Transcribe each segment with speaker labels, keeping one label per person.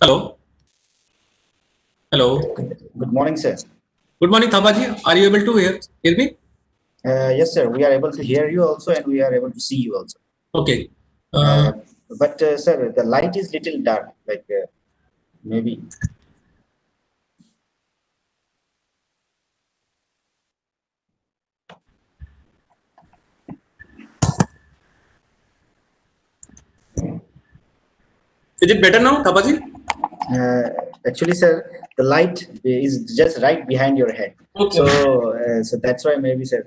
Speaker 1: Hello. Hello.
Speaker 2: Good morning, sir.
Speaker 1: Good morning, Thabaji. Are you able to hear me?
Speaker 2: Yes, sir. We are able to hear you also, and we are able to see you also.
Speaker 1: Okay.
Speaker 2: But sir, the light is little dark. Like maybe.
Speaker 1: Is it better now, Thabaji?
Speaker 2: Actually, sir, the light is just right behind your head.
Speaker 1: Okay.
Speaker 2: So that's why maybe, sir.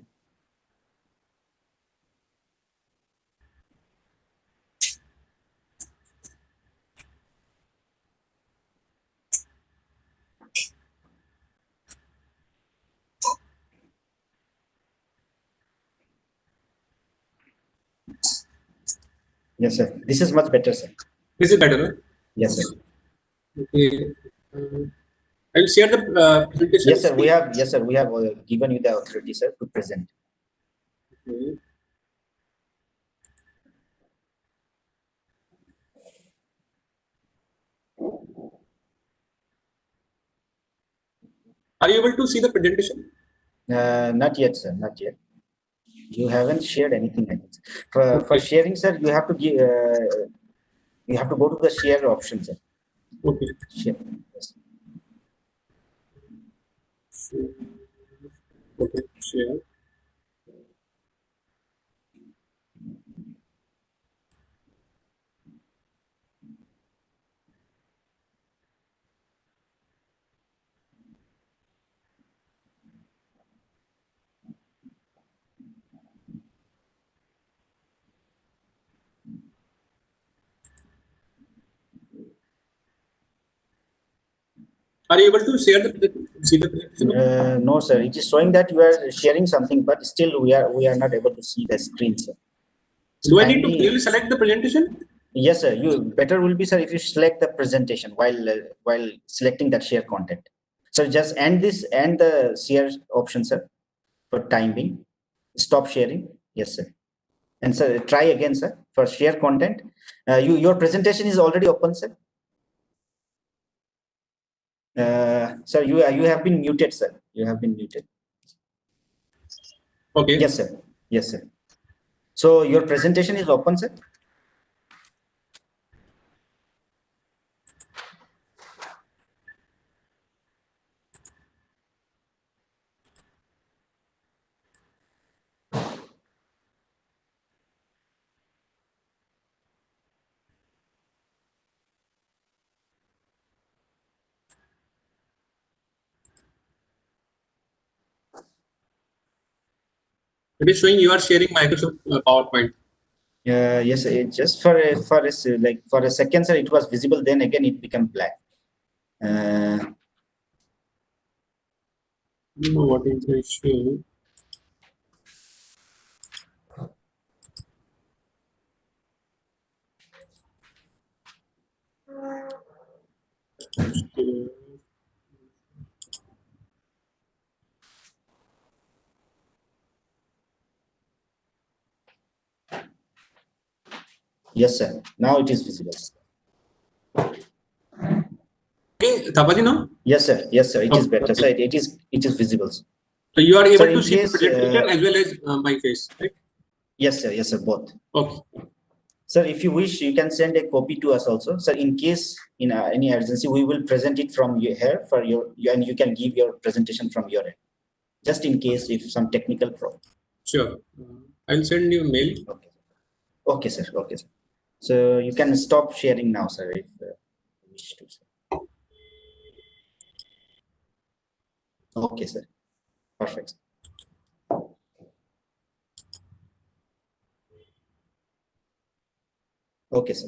Speaker 2: Yes, sir. This is much better, sir.
Speaker 1: Is it better? Right?
Speaker 2: Yes, sir.
Speaker 1: Okay. I will share the presentation.
Speaker 2: Yes, sir. We have. Yes, sir. We have given you the authority, sir, to present.
Speaker 1: Okay. Are you able to see the presentation?
Speaker 2: Not yet, sir. Not yet. You haven't shared anything like this. For sharing, sir, you have to give. You have to go to the share option, sir.
Speaker 1: Okay.
Speaker 2: Share. Yes.
Speaker 1: Okay. Share. Are you able to share see the presentation?
Speaker 2: No, sir. It is showing that you are sharing something, but still we are not able to see the screen, sir. So
Speaker 1: Do I need to clearly select the presentation?
Speaker 2: Yes, sir. You better will be, sir, if you select the presentation while selecting that share content. So just end this and the share option, sir, for time being. Stop sharing. Yes, sir. And sir, try again, sir, for share content. Your presentation is already open, sir. Sir, you have been muted, sir. You have been muted.
Speaker 1: Okay.
Speaker 2: Yes, sir. Yes, sir. So your presentation is open, sir.
Speaker 1: It is showing you are sharing Microsoft PowerPoint.
Speaker 2: Yes, just for a second, sir, it was visible. Then again, it became black.
Speaker 1: I don't know what is the issue.
Speaker 2: Yes, sir. Now it is visible.
Speaker 1: Okay, Thabaji, no?
Speaker 2: Yes, sir. Yes, sir. It is better.
Speaker 1: Okay.
Speaker 2: Sir, it is visible.
Speaker 1: So you are able
Speaker 2: Sir,
Speaker 1: to see the presentation as well as my face, right?
Speaker 2: Yes, sir. Yes, sir. Both.
Speaker 1: Okay.
Speaker 2: Sir, if you wish, you can send a copy to us also. Sir, in case in any urgency, we will present it from here for and you can give your presentation from your end. Just in case if some technical problem.
Speaker 1: Sure. I'll send you a mail.
Speaker 2: Okay. Okay, sir. Okay, sir. So you can stop sharing now, sir, if you wish to, sir. Okay, sir. Perfect. Okay, sir.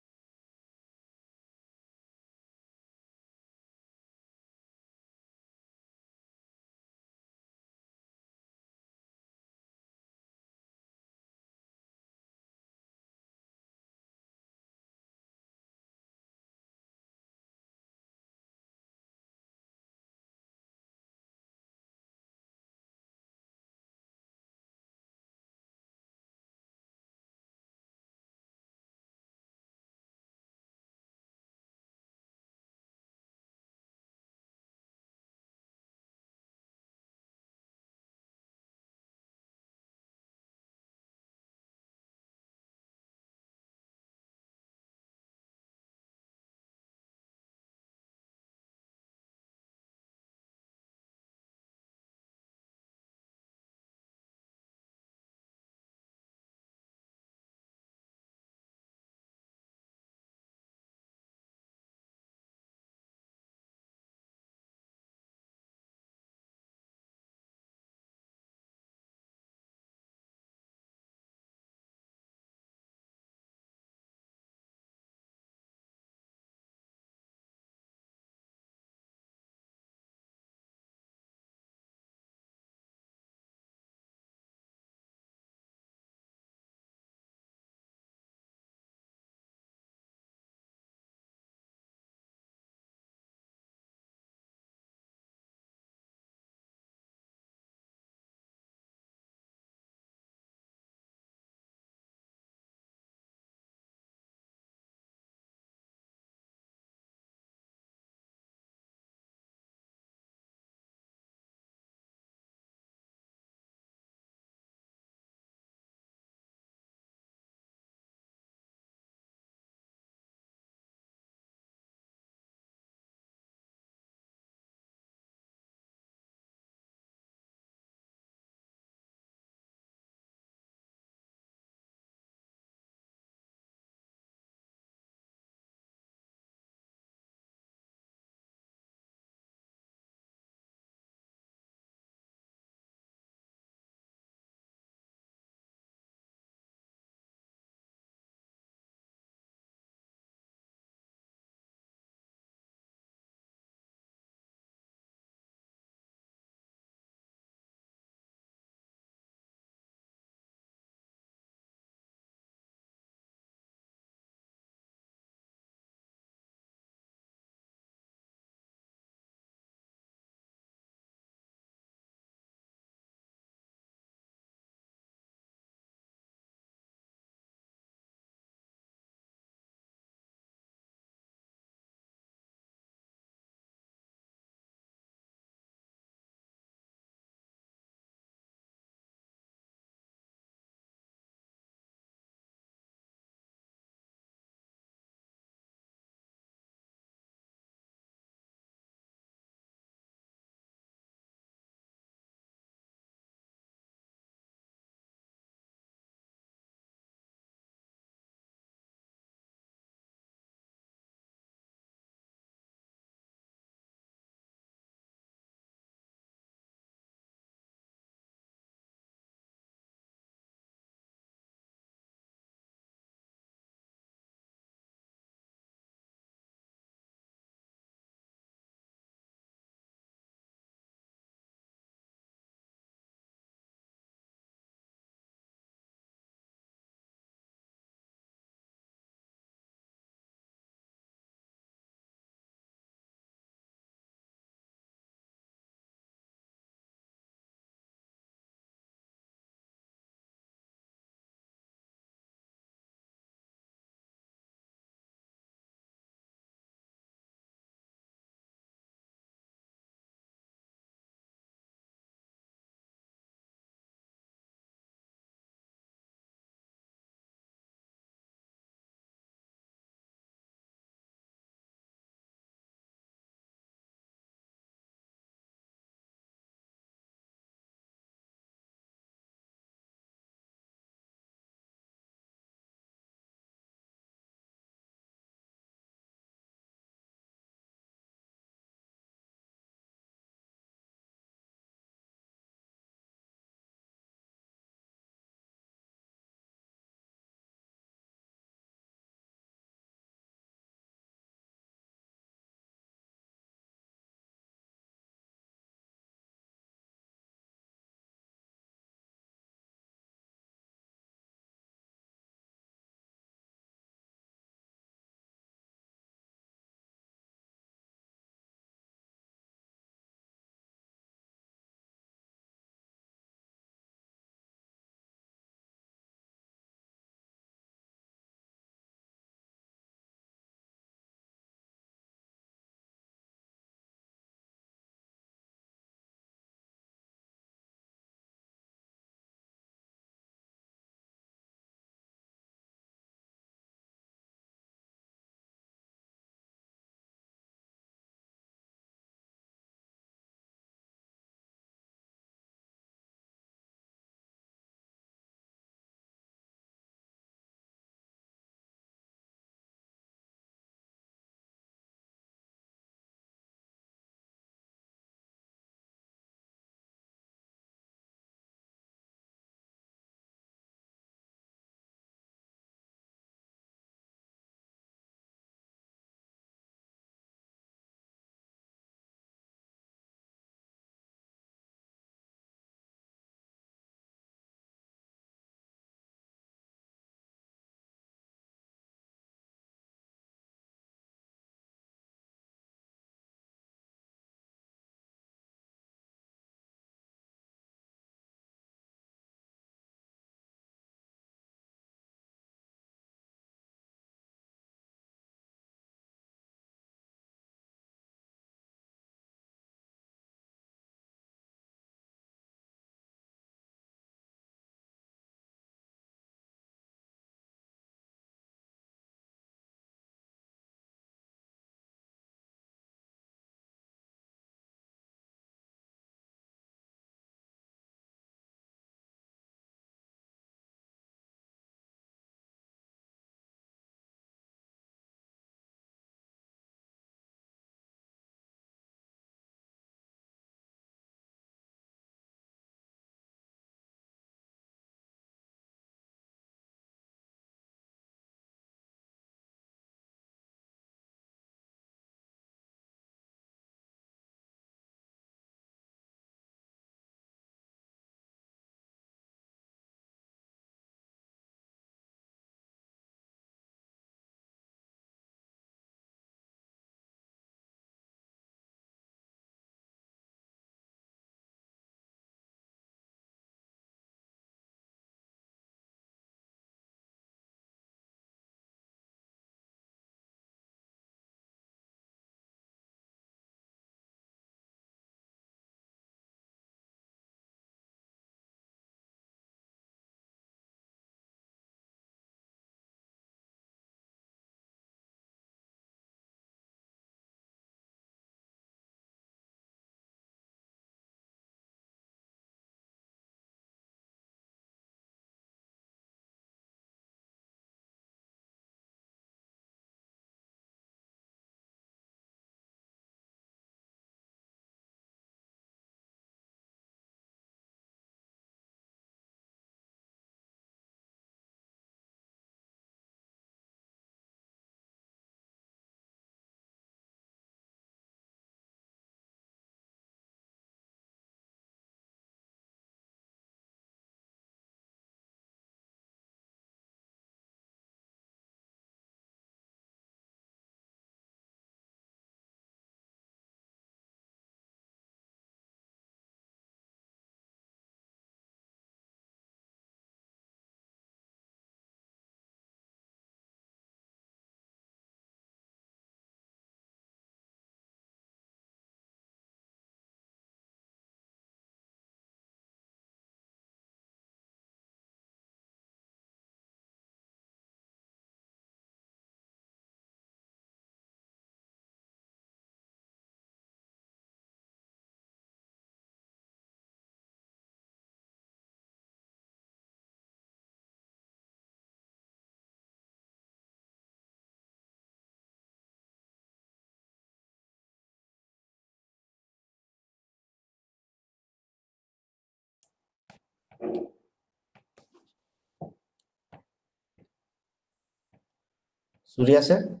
Speaker 2: Surya sir,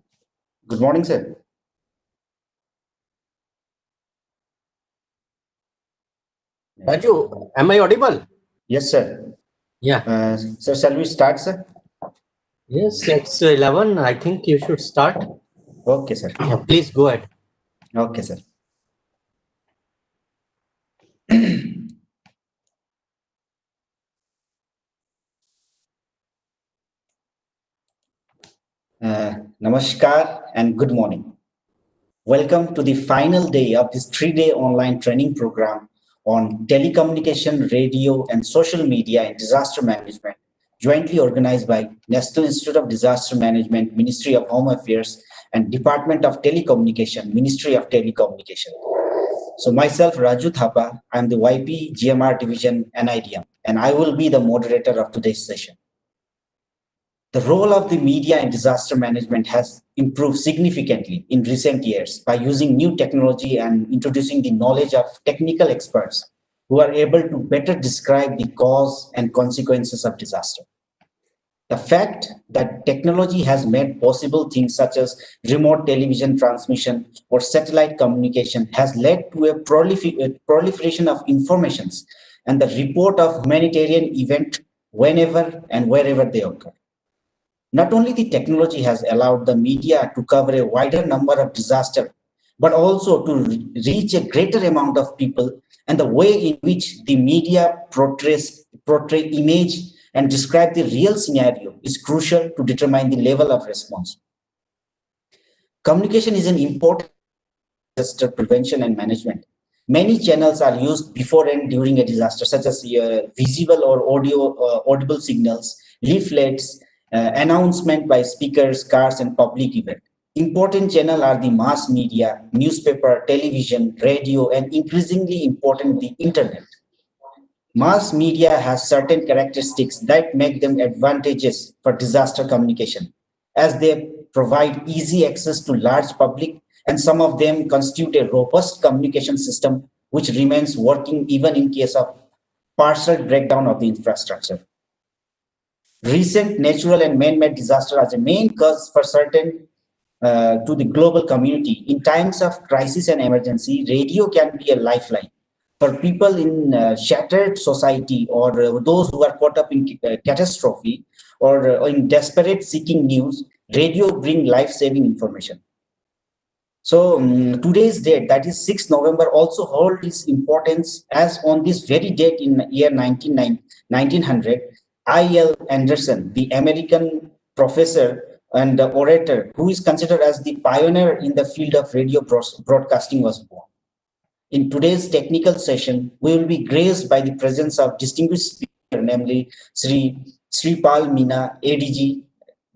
Speaker 2: good morning sir.
Speaker 3: Raju, am I audible?
Speaker 2: Yes sir.
Speaker 3: Yeah.
Speaker 2: Sir, shall we start sir?
Speaker 3: Yes, it's 11. I think you should start.
Speaker 2: Okay sir.
Speaker 3: Yeah, please go ahead.
Speaker 2: Okay sir. Namaskar and good morning. Welcome to the final day of this 3-day online training program on telecommunication, radio, and social media and disaster management, jointly organized by National Institute of Disaster Management, Ministry of Home Affairs, and Department of Telecommunication, Ministry of Telecommunication. So myself, Raju Thapa, I'm the YP GMR Division NIDM, and I will be the moderator of today's session. The role of the media in disaster management has improved significantly in recent years by using new technology and introducing the knowledge of technical experts who are able to better describe the cause and consequences of disaster. The fact that technology has made possible things such as remote television transmission or satellite communication has led to a proliferation of informations and the report of humanitarian events whenever and wherever they occur. Not only the technology has allowed the media to cover a wider number of disasters, but also to reach a greater amount of people, and the way in which the media portray image and describe the real scenario is crucial to determine the level of response. Communication is an important disaster prevention and management. Many channels are used before and during a disaster, such as visible or audible signals, leaflets, announcement by speakers, cars, and public event. Important channels are the mass media, newspaper, television, radio, and increasingly important, the internet. Mass media has certain characteristics that make them advantageous for disaster communication, as they provide easy access to large public, and some of them constitute a robust communication system which remains working even in case of partial breakdown of the infrastructure. Recent natural and man-made disaster as a main cause for certain to the global community. In times of crisis and emergency, radio can be a lifeline. For people in shattered society or those who are caught up in catastrophe or in desperate seeking news, radio bring life-saving information. So today's date, that is 6th November, also holds its importance as on this very date in year 1900, I.L. Anderson, the American professor and orator who is considered as the pioneer in the field of radio broadcasting, was born. In today's technical session, we will be graced by the presence of distinguished speaker, namely Sripal Meena, ADG,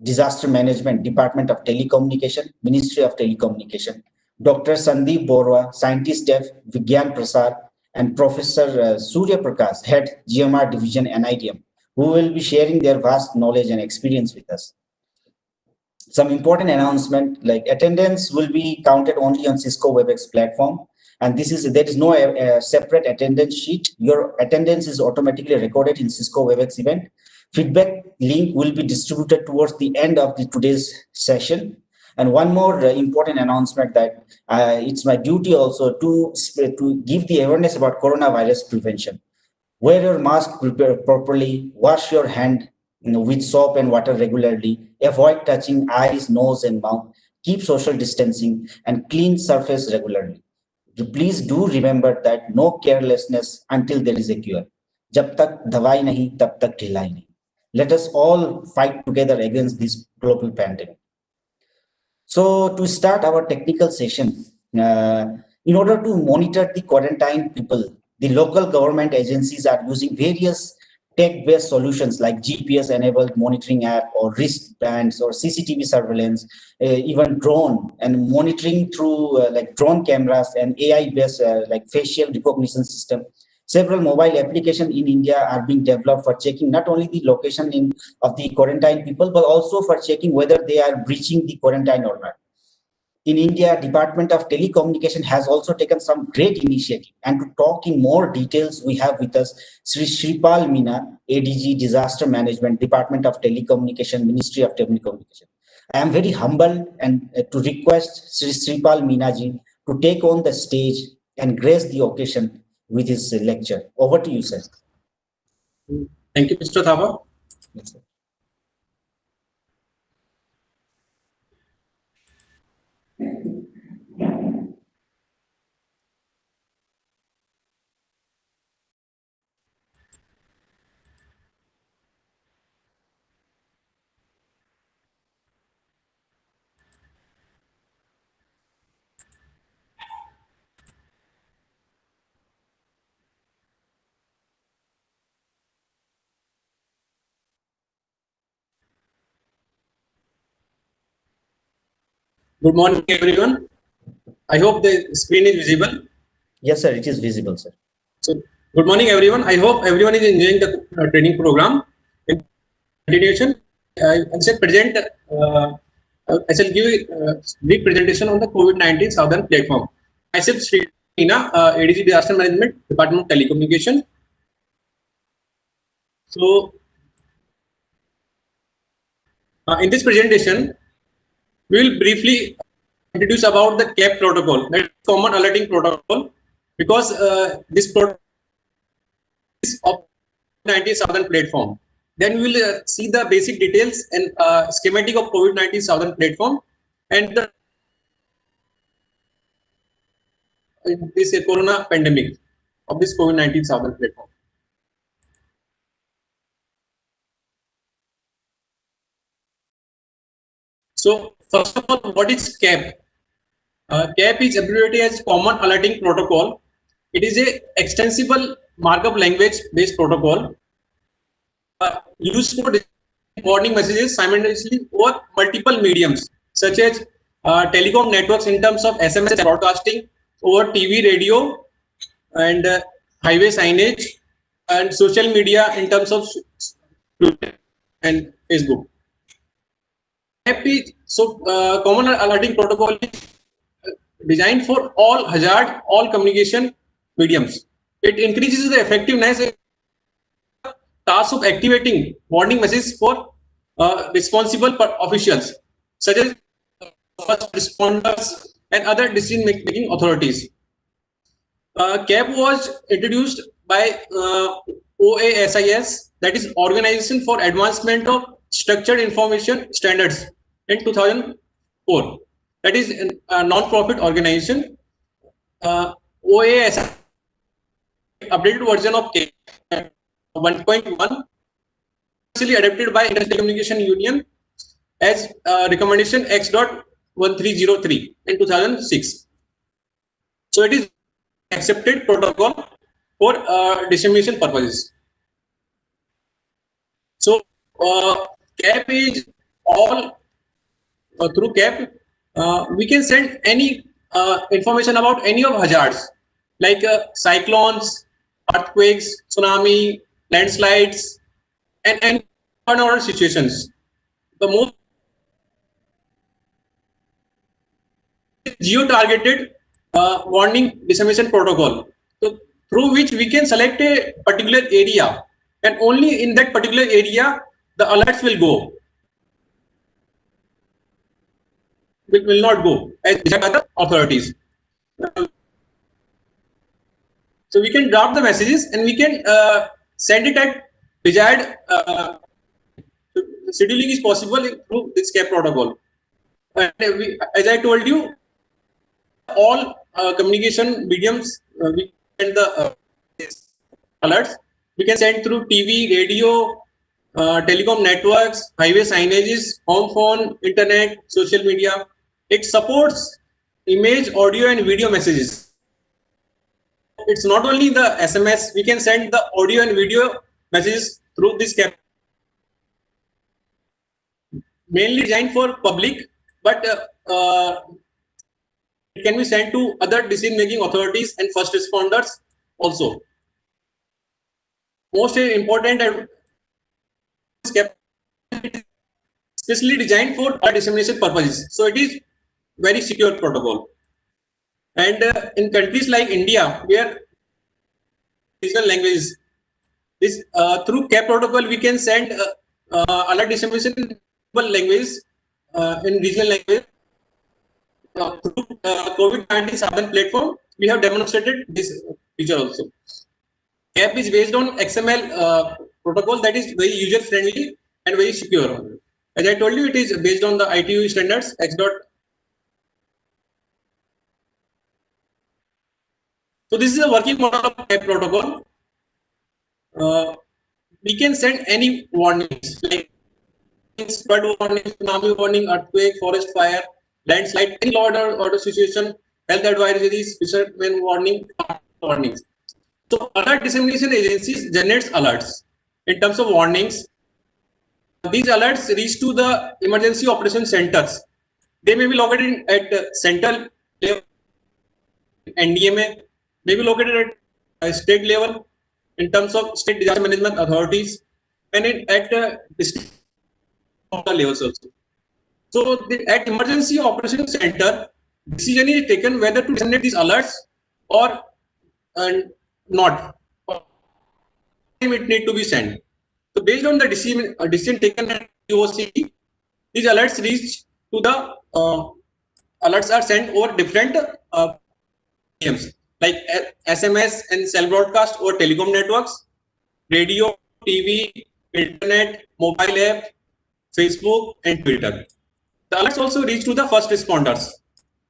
Speaker 2: Disaster Management, Department of Telecommunication, Ministry of Telecommunication, Dr. Sandeep Borwa, Scientist F, Vigyan Prasad, and Professor Surya Prakash, Head, GMR Division, NIDM, who will be sharing their vast knowledge and experience with us. Some important announcement, like attendance will be counted only on Cisco WebEx platform. And there is no separate attendance sheet. Your attendance is automatically recorded in Cisco WebEx event. Feedback link will be distributed towards the end of today's session. And one more important announcement, that it's my duty also to give the awareness about coronavirus prevention. Wear your mask properly, wash your hand with soap and water regularly, avoid touching eyes, nose, and mouth, keep social distancing, and clean surface regularly. Please do remember that no carelessness until there is a cure. Jab tak dawai nahi, tab tak dhilai nahi. Let us all fight together against this global pandemic. So to start our technical session, in order to monitor the quarantine people, the local government agencies are using various tech-based solutions like GPS-enabled monitoring app or wristbands or CCTV surveillance, even drone and monitoring through like drone cameras and AI-based like facial recognition system. Several mobile applications in India are being developed for checking not only the location of the quarantine people, but also for checking whether they are breaching the quarantine or not. in India, Department of Telecommunication has also taken some great initiative. And to talk in more details, we have with us Sri Shripal Meena, ADG Disaster Management, Department of Telecommunication, Ministry of Telecommunication. I am very humbled and to request Sri Shripal Meena ji to take on the stage and grace the occasion with his lecture. Over to you, sir.
Speaker 1: Thank you, Mr. Thapa.
Speaker 2: Yes, sir.
Speaker 1: Good morning, everyone. I hope the screen is visible.
Speaker 2: Yes, sir. It is visible, sir.
Speaker 1: So, good morning, everyone. I hope everyone is enjoying the training program. In continuation, I shall present. I shall give a brief presentation on the COVID-19 Southern platform. Myself, Sri Meena, ADG Disaster Management, Department of Telecommunication. So, in this presentation, we will briefly introduce about the CAP protocol, that is Common Alerting Protocol, because this protocol is of 19 Southern platform. Then we will see the basic details and schematic of COVID-19 Southern platform and this corona pandemic of this COVID-19 Southern platform. So first of all, what is CAP? CAP is abbreviated as Common Alerting Protocol. It is a extensible markup language based protocol used for warning messages simultaneously over multiple mediums such as telecom networks in terms of SMS broadcasting, over TV, radio, and highway signage, and social media in terms of Twitter and Facebook. Common Alerting Protocol is designed for all hazard, all communication mediums. It increases the effectiveness and task of activating warning messages for responsible officials such as first responders and other decision-making authorities. CAP was introduced by OASIS, that is Organization for Advancement of Structured Information Standards, in 2004. That is a non-profit organization. OASIS updated version of CAP 1.1, actually adopted by International Communication Union as recommendation X.1303 in 2006. So it is accepted protocol for dissemination purposes. So CAP is all through CAP we can send any information about any of hazards like cyclones, earthquakes, tsunami, landslides, and any other situations. The most geo-targeted warning dissemination protocol, so through which we can select a particular area, and only in that particular area the alerts will go. It will not go as by the authorities. So we can draft the messages and we can send it at desired. Scheduling is possible through this CAP protocol. And as I told you, all communication mediums we send the alerts. We can send through TV, radio, telecom networks, highway signages, home phone, internet, social media. It supports image, audio, and video messages. It's not only the SMS, we can send the audio and video messages through this CAP. Mainly designed for public, but it can be sent to other decision-making authorities and first responders also. Most important, CAP is specially designed for dissemination purposes. So it is very secure protocol. And in countries like India, where regional languages, this through CAP protocol we can send alert dissemination in multiple languages, in regional language. Through COVID-19 Sadhan platform, we have demonstrated this feature also. CAP is based on XML protocol that is very user friendly and very secure. As I told you, it is based on the ITU standards X. So this is a working model of CAP protocol. We can send any warnings like flood warning, tsunami warning, earthquake, forest fire, landslide, any law order situation, health advisories, fishermen warning, warnings. So alert dissemination agencies generates alerts in terms of warnings. These alerts reach to the emergency operation centers. They may be located at central level, NDMA, may be located at state level in terms of state disaster management authorities, and at district levels also. So at emergency operation center, decision is taken whether to disseminate these alerts or not. It need to be sent. So based on the decision taken at UOC, these alerts reach to the alerts are sent over different mediums like SMS and cell broadcast or telecom networks, radio, TV, internet, mobile app, Facebook, and Twitter. The alerts also reach to the first responders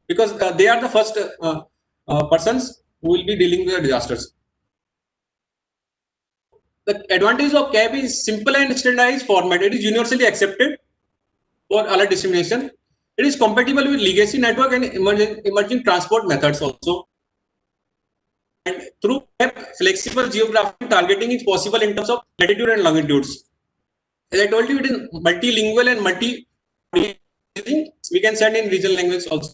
Speaker 1: because they are the first persons who will be dealing with the disasters. The advantage of CAP is simple and standardized format. It is universally accepted for alert dissemination. It is compatible with legacy network and emerging transport methods also. And through CAP, flexible geographic targeting is possible in terms of latitude and longitudes. As I told you, it is multilingual and we can send in regional language also.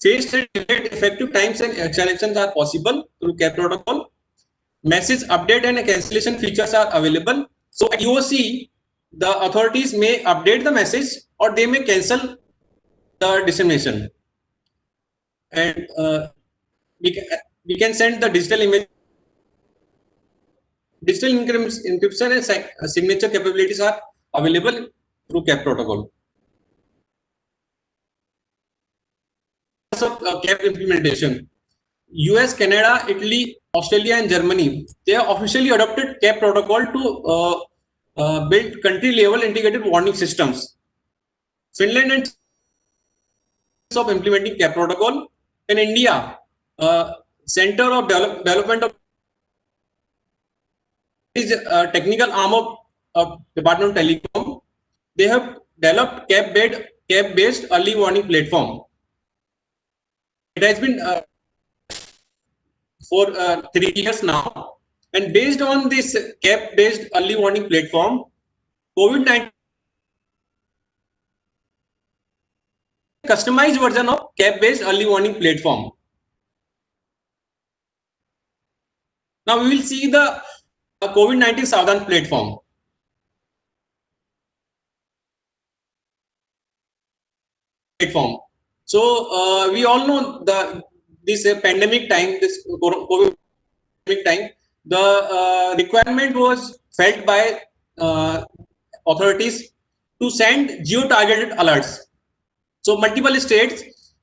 Speaker 1: Phased and effective times and accelerations are possible through CAP protocol. Message update and cancellation features are available. So at UOC, the authorities may update the message or they may cancel the dissemination. And we can send the digital image. Digital encryption and signature capabilities are available through CAP protocol. So CAP implementation. US, Canada, Italy, Australia, and Germany, they have officially adopted CAP protocol to build country-level integrated warning systems. Finland and of implementing CAP protocol. In India, Center of Development of is a technical arm of Department of Telecom. They have developed CAP-based early warning platform. It has been for 3 years now, and based on this CAP-based early warning platform, COVID-19 customized version of CAP-based early warning platform. Now we will see the COVID-19 Sadhan platform. So we all know this pandemic time, this COVID time, the requirement was felt by authorities to send geo-targeted alerts. So multiple states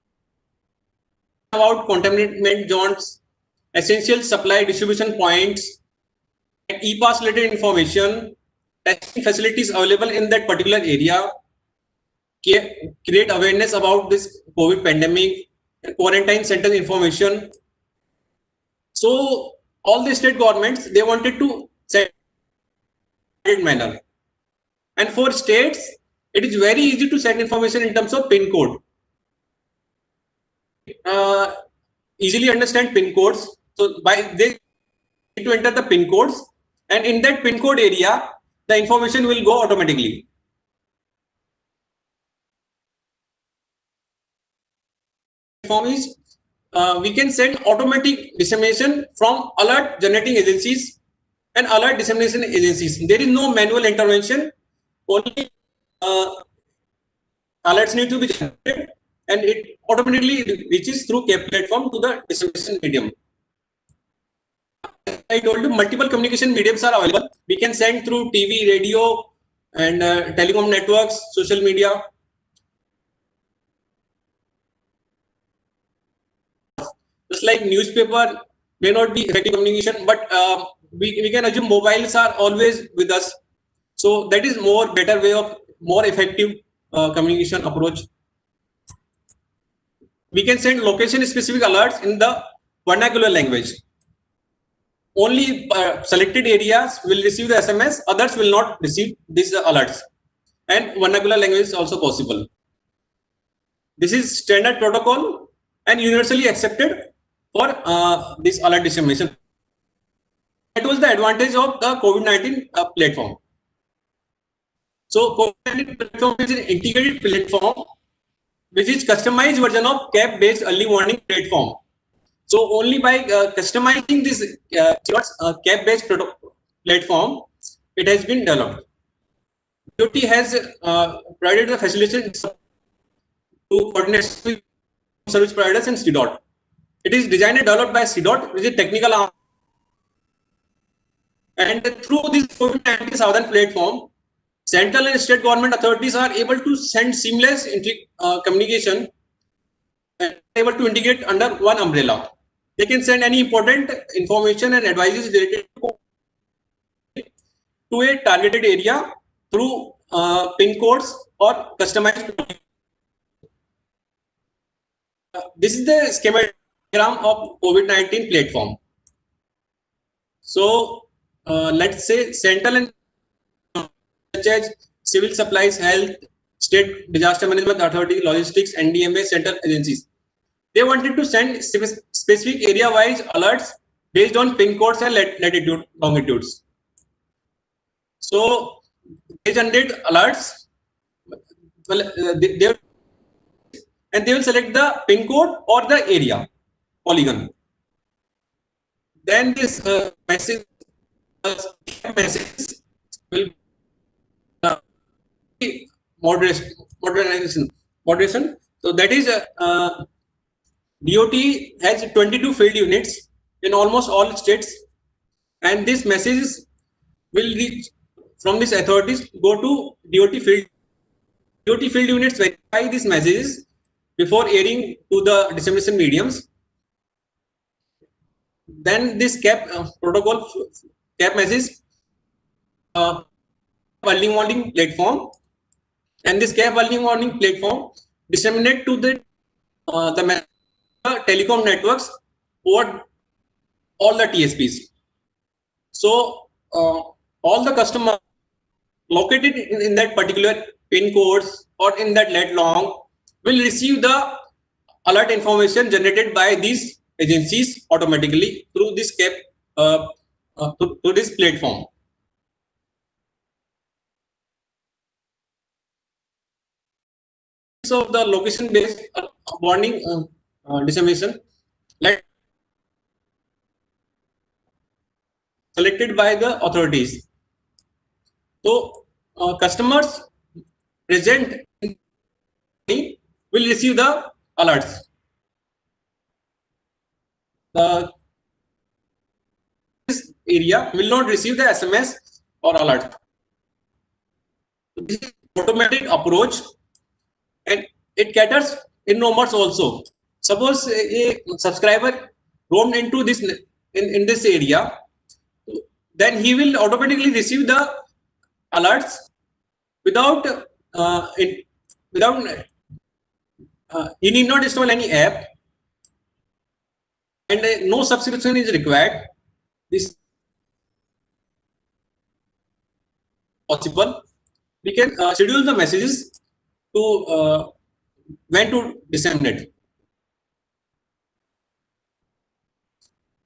Speaker 1: about containment zones, essential supply distribution points, and e-pass related information, testing facilities available in that particular area, create awareness about this COVID pandemic, quarantine center information. So all the state governments, they wanted to set in manner. And for states, it is very easy to send information in terms of PIN code. Easily understand PIN codes. So they need to enter the PIN codes, and in that PIN code area, the information will go automatically. Is we can send automatic dissemination from alert generating agencies and alert dissemination agencies. There is no manual intervention. Only alerts need to be generated and it automatically reaches through CAP platform to the dissemination medium. I told you multiple communication mediums are available. We can send through TV, radio, and telecom networks, social media. Just like newspaper may not be effective communication, but we can assume mobiles are always with us. So that is more better way of more effective communication approach. We can send location specific alerts in the vernacular language. Only selected areas will receive the SMS, others will not receive these alerts. And vernacular language is also possible. This is standard protocol and universally accepted for this alert dissemination. That was the advantage of the COVID-19 platform. So COVID-19 platform is an integrated platform which is customized version of CAP-based early warning platform. So only by customizing this CAP-based platform, it has been developed. DOT has provided the facilitation to coordinate with service providers and CDOT. It is designed and developed by CDOT, which is a technical arm. And through this COVID-19 Southern platform, central and state government authorities are able to send seamless communication and able to integrate under one umbrella. They can send any important information and advices related to a targeted area through pin codes or customized. This is the schematic diagram of COVID-19 platform. So let's say central and such as civil supplies, health, state disaster management authority, logistics, NDMA, central agencies. They wanted to send specific area-wise alerts based on pin codes and latitude, longitudes. So they generate alerts. They will select the pin code or the area polygon. Then this message will moderation. So that is DOT has 22 field units in almost all states, and these messages will reach from these authorities go to DOT field. DOT field units verify these messages before airing to the dissemination mediums. Then this CAP protocol, CAP message early warning platform, and this CAP early warning platform disseminate to the telecom networks over all the TSPs. So all the customers located in that particular pin codes or in that lat long will receive the alert information generated by these agencies automatically through this CAP through this platform. So the location based warning dissemination selected by the authorities. So customers present will receive the alerts. This area will not receive the SMS or alert. This is automatic approach, and it caters in numbers also. Suppose a subscriber roamed into this in this area, then he will automatically receive the alerts without he need not install any app, and no subscription is required. This is possible. We can schedule the messages to when to disseminate.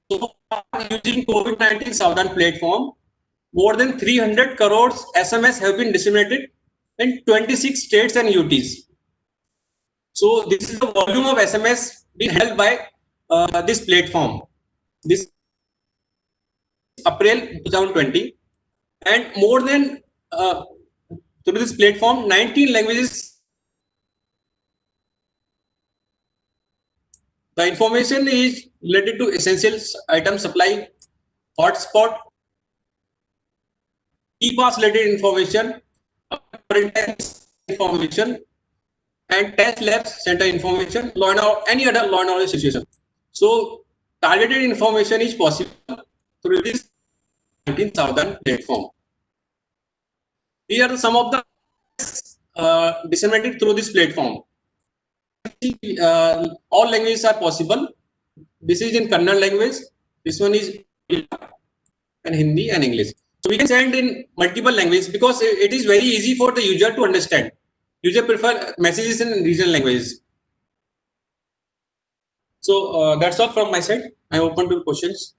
Speaker 1: So using COVID-19 Southern platform, more than 300 crores SMS have been disseminated in 26 states and UTs. So this is the volume of SMS being held by this platform. This April 2020, and more than through this platform, 19 languages The information is related to essentials, item supply, hotspot, e-pass related information, quarantine information, and test labs center information, any other law and order situation. So targeted information is possible through this 19 Southern platform. These are some of the disseminated through this platform. All languages are possible. This is in Kannada language. This one is and Hindi and English. So we can send in multiple languages because it is very easy for the user to understand. User prefer messages in regional languages. So that's all from my side. I am open to questions.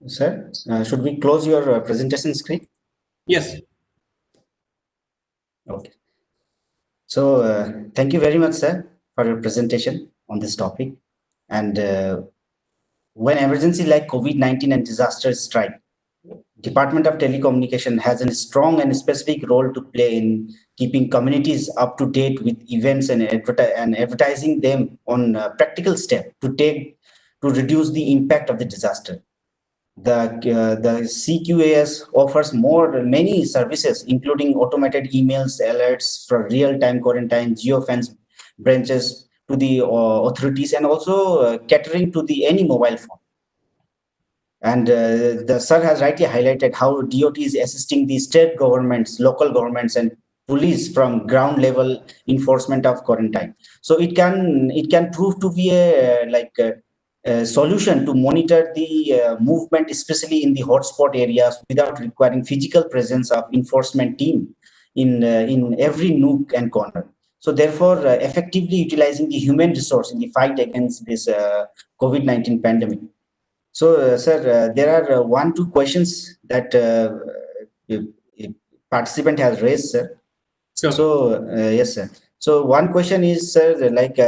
Speaker 2: Sir, should we close your presentation screen?
Speaker 1: Yes.
Speaker 2: Okay. So thank you very much, sir, for your presentation on this topic. And when emergency like COVID-19 and disasters strike, Department of Telecommunication has a strong and specific role to play in keeping communities up to date with events and advertising them on practical steps to take to reduce the impact of the disaster. The CQAS offers many services, including automated emails, alerts for real-time quarantine, geofence branches to the authorities, and also catering to the any mobile phone. And the sir has rightly highlighted how DOT is assisting the state governments, local governments, and police from ground level enforcement of quarantine. So it can prove to be a solution to monitor the movement, especially in the hotspot areas, without requiring physical presence of enforcement team in every nook and corner. So therefore, effectively utilizing the human resource in the fight against this COVID-19 pandemic. So, sir, there are 2 questions that a participant has raised, sir.
Speaker 1: Sure.
Speaker 2: So, yes, sir. So, one question is, sir,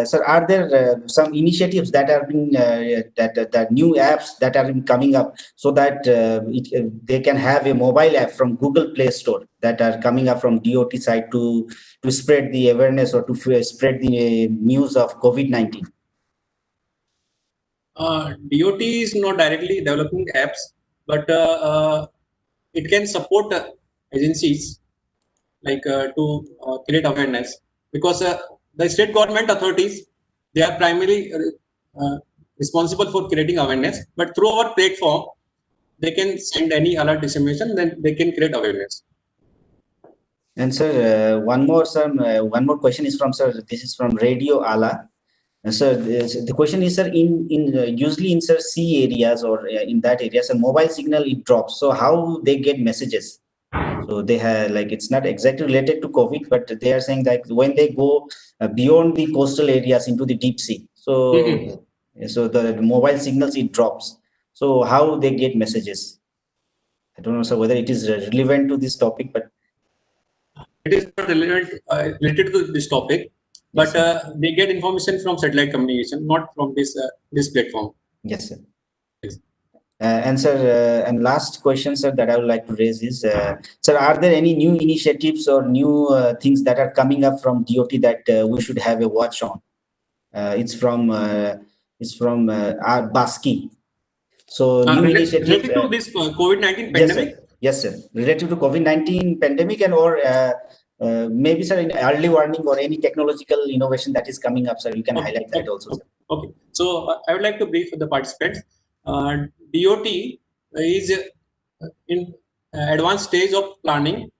Speaker 2: sir, are there some initiatives that are being that new apps that are coming up so that they can have a mobile app from Google Play Store that are coming up from DOT side to spread the awareness or to spread the news of COVID-19?
Speaker 1: DOT is not directly developing apps, but it can support agencies like to create awareness, because the state government authorities, they are primarily responsible for creating awareness, but through our platform they can send any alert dissemination, then they can create awareness.
Speaker 2: And sir, one more question is from sir. This is from Radio Ala. Sir, the question is, sir, in usually in sir C areas or in that area, so mobile signal it drops. So how they get messages? So they have it's not exactly related to COVID, but they are saying that when they go beyond the coastal areas into the deep sea, so so the mobile signals it drops. So how they get messages? I don't know, sir, whether it is relevant to this topic, but
Speaker 1: it is not relevant related to this topic, but they get information from satellite communication, not from this platform.
Speaker 2: Yes, sir.
Speaker 1: Yes.
Speaker 2: And sir, and last question, sir, that I would like to raise is, sir, are there any new initiatives or new things that are coming up from DOT that we should have a watch on? It's from Baski. So new initiatives
Speaker 1: related to this COVID-19 pandemic.
Speaker 2: Yes, sir. Related to COVID-19 pandemic and or maybe, sir, in early warning or any technological innovation that is coming up, sir. You can highlight that also, sir.
Speaker 1: Okay. So I would like to brief the participants. DOT is in advanced stage of planning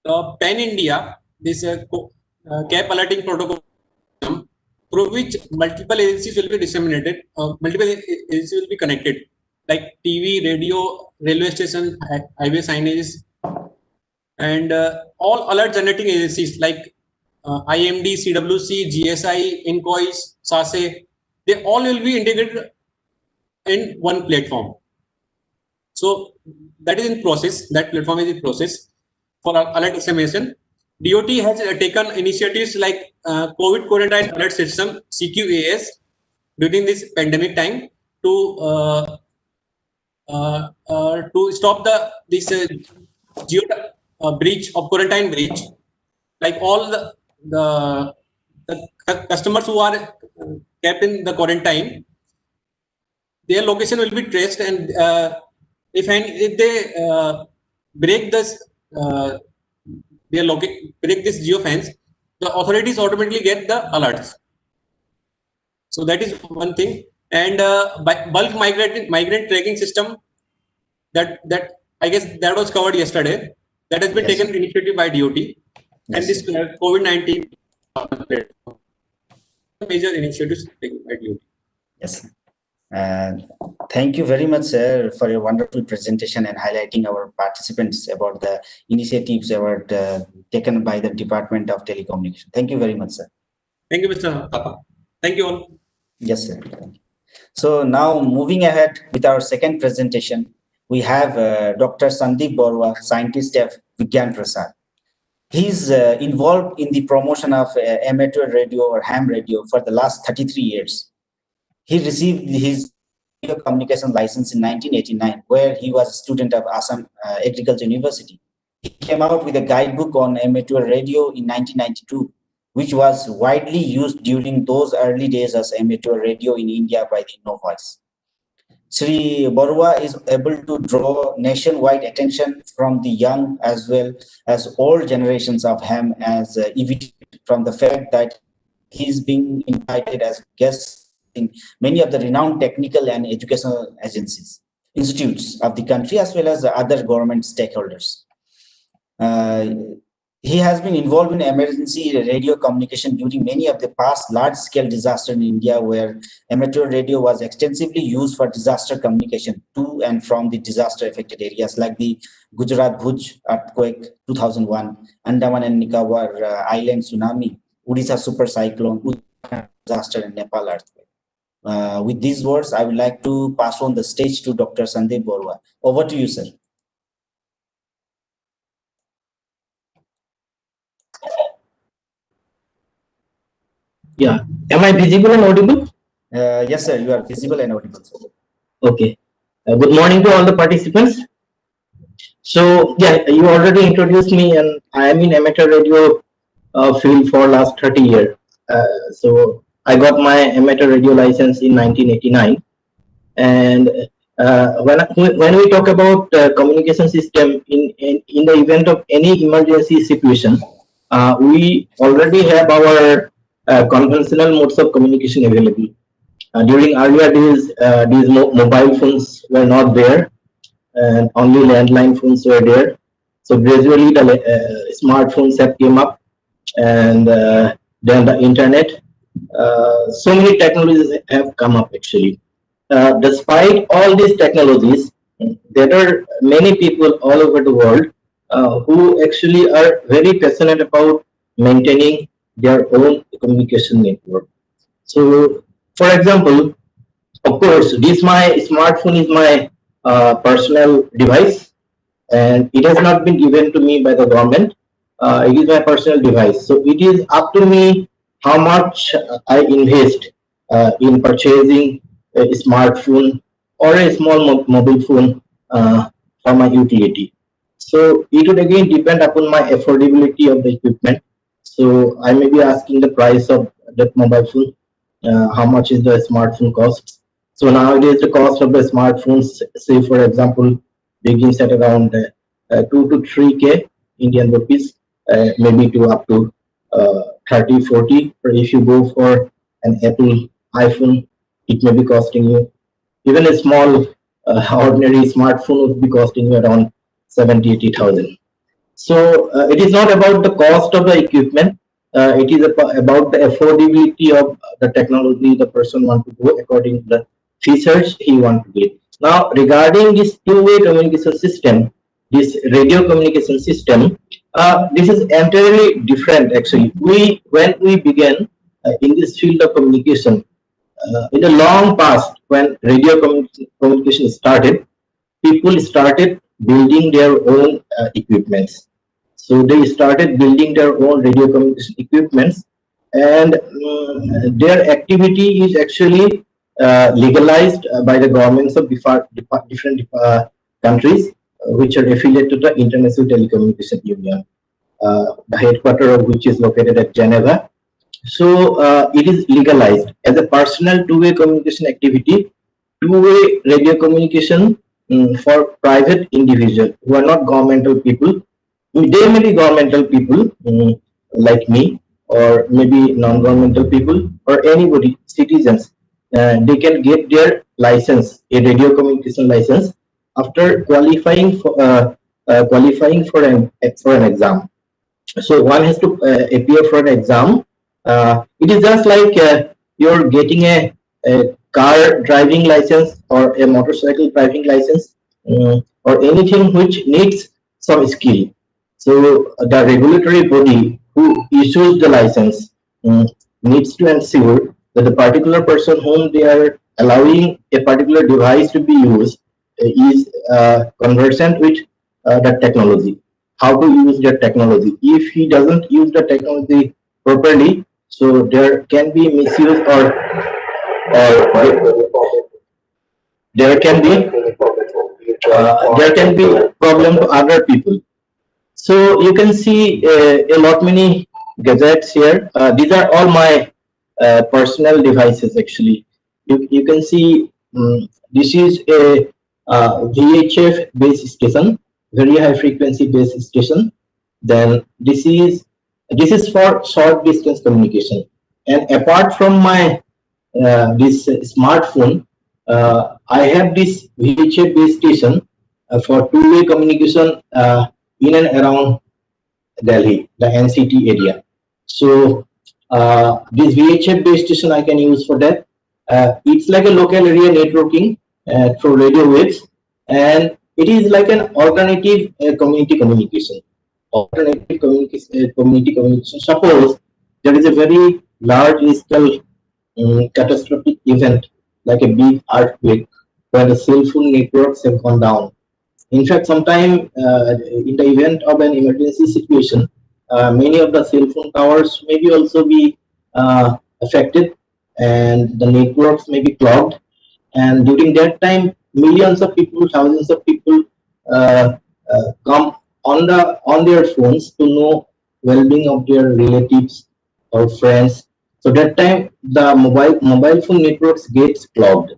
Speaker 1: Pan India this CAP alerting protocol through which multiple agencies will be disseminated, multiple agencies will be connected, like TV, radio, railway station, highway signages, and all alert generating agencies like IMD, CWC, GSI, INCOIS, SASE, they all will be integrated in one platform. So that is in process, that platform is in process for alert dissemination. DOT has taken initiatives like COVID quarantine alert system, CQAS, during this pandemic time to stop this geo breach of quarantine breach. Like all the customers who are kept in the quarantine, their location will be traced, and if they break this break this geo fence, the authorities automatically get the alerts. So that is one thing. And bulk migrant tracking system, that I guess that was covered yesterday. That has been taken initiative by DOT, and this COVID-19 major initiatives taken by DOT.
Speaker 2: Yes. Thank you very much, sir, for your wonderful presentation and highlighting our participants about the initiatives taken by the Department of Telecommunication. Thank you very much, sir.
Speaker 1: Thank you, Mr. Papa. Thank you all.
Speaker 2: Yes, sir. So now moving ahead with our second presentation, we have Dr. Sandeep Borwa, scientist of Vigyan Prasad. He's involved in the promotion of amateur radio or ham radio for the last 33 years. He received his radio communication license in 1989, where he was a student of Assam Agriculture University. He came out with a guidebook on amateur radio in 1992, which was widely used during those early days as amateur radio in India by the Innovoice. Sri Borwa is able to draw nationwide attention from the young as well as old generations of ham, as evident from the fact that he's being invited as guest in many of the renowned technical and educational agencies, institutes of the country, as well as other government stakeholders. He has been involved in emergency radio communication during many of the past large-scale disasters in India, where amateur radio was extensively used for disaster communication to and from the disaster-affected areas like the Gujarat Bhuj earthquake 2001, Andaman and Nicobar Island tsunami, Odisha super cyclone, disaster, and Nepal earthquake. With these words, I would like to pass on the stage to Dr. Sandeep Borwa. Over to you, sir.
Speaker 4: Yeah, am I visible and audible?
Speaker 2: Yes, sir, you are visible and audible, sir.
Speaker 4: Okay. Good morning to all the participants. So, yeah, you already introduced me, and I am in amateur radio field for last 30 years. So, I got my amateur radio license in 1989. And when we talk about communication system in the event of any emergency situation, we already have our conventional modes of communication available. During earlier days, these mobile phones were not there, and only landline phones were there. So gradually the smartphones have came up, and then the internet. So many technologies have come up actually. Despite all these technologies, there are many people all over the world who actually are very passionate about maintaining their own communication network. So, for example, of course, my smartphone is my personal device, and it has not been given to me by the government. It is my personal device. So it is up to me how much I invest in purchasing a smartphone or a small mobile phone for my utility. So it would again depend upon my affordability of the equipment. So I may be asking the price of that mobile phone, how much is the smartphone cost. So nowadays the cost of the smartphones, say for example, begins at around 2 to 3K Indian rupees, maybe to up to 30, 40. Or if you go for an Apple iPhone, it may be costing you, even a small ordinary smartphone would be costing you around 70, 80,000. So it is not about the cost of the equipment, it is about the affordability of the technology the person want to go according to the features he want to get. Now, regarding this two-way communication system, this radio communication system, this is entirely different actually. When we began in this field of communication, in the long past, when radio communication started, people started building their own equipments. So they started building their own radio communication equipments, and their activity is actually legalized by the governments of different countries which are affiliated to the International Telecommunication Union, the headquarters of which is located at Geneva. So it is legalized as a personal two-way communication activity, two-way radio communication for private individuals who are not governmental people. They may be governmental people like me, or maybe non-governmental people, or anybody, citizens. They can get their license, a radio communication license, after qualifying for an exam. So one has to appear for an exam. It is just like you're getting a car driving license or a motorcycle driving license, or anything which needs some skill. So the regulatory body who issues the license needs to ensure that the particular person whom they are allowing a particular device to be used is conversant with the technology, how to use the technology. If he doesn't use the technology properly, so there can be misuse, or there can be problem to other people. So you can see a lot many gadgets here. These are all my personal devices actually. You can see this is a VHF base station, very high frequency base station. Then this is for short distance communication. And apart from my this smartphone, I have this VHF base station for two-way communication in and around Delhi, the NCT area. So this VHF base station I can use for that. It's like a local area networking through radio waves, and it is like an alternative community communication. Alternative community communication. Suppose there is a very large scale catastrophic event like a big earthquake where the cell phone networks have gone down. In fact, sometime in the event of an emergency situation, many of the cell phone towers may be also be affected, and the networks may be clogged. And during that time, millions of people, thousands of people come on their phones to know well-being of their relatives or friends. So that time the mobile phone networks gets clogged.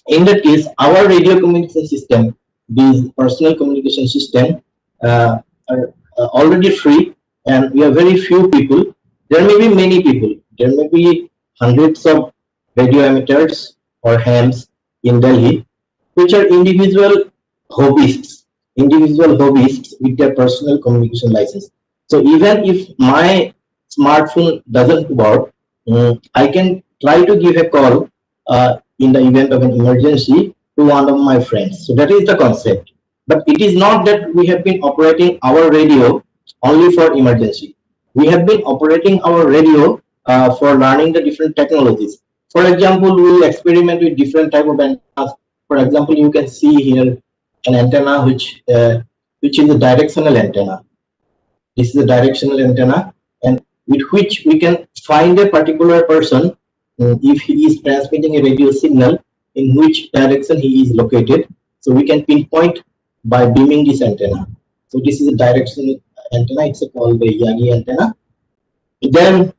Speaker 4: In that case, our radio communication system, these personal communication system, are already free, and we are very few people. There may be many people. There may be hundreds of radio emitters or hams in Delhi, which are individual hobbyists with their personal communication license. So even if my smartphone doesn't work, I can try to give a call in the event of an emergency to one of my friends. So that is the concept. But it is not that we have been operating our radio only for emergency. We have been operating our radio for learning the different technologies. For example, we will experiment with different type of antennas. For example, you can see here an antenna which is a directional antenna. This is a directional antenna, and with which we can find a particular person if he is transmitting a radio signal, in which direction he is located. So we can pinpoint by beaming this antenna. So this is a directional antenna. It's called the Yagi antenna. Then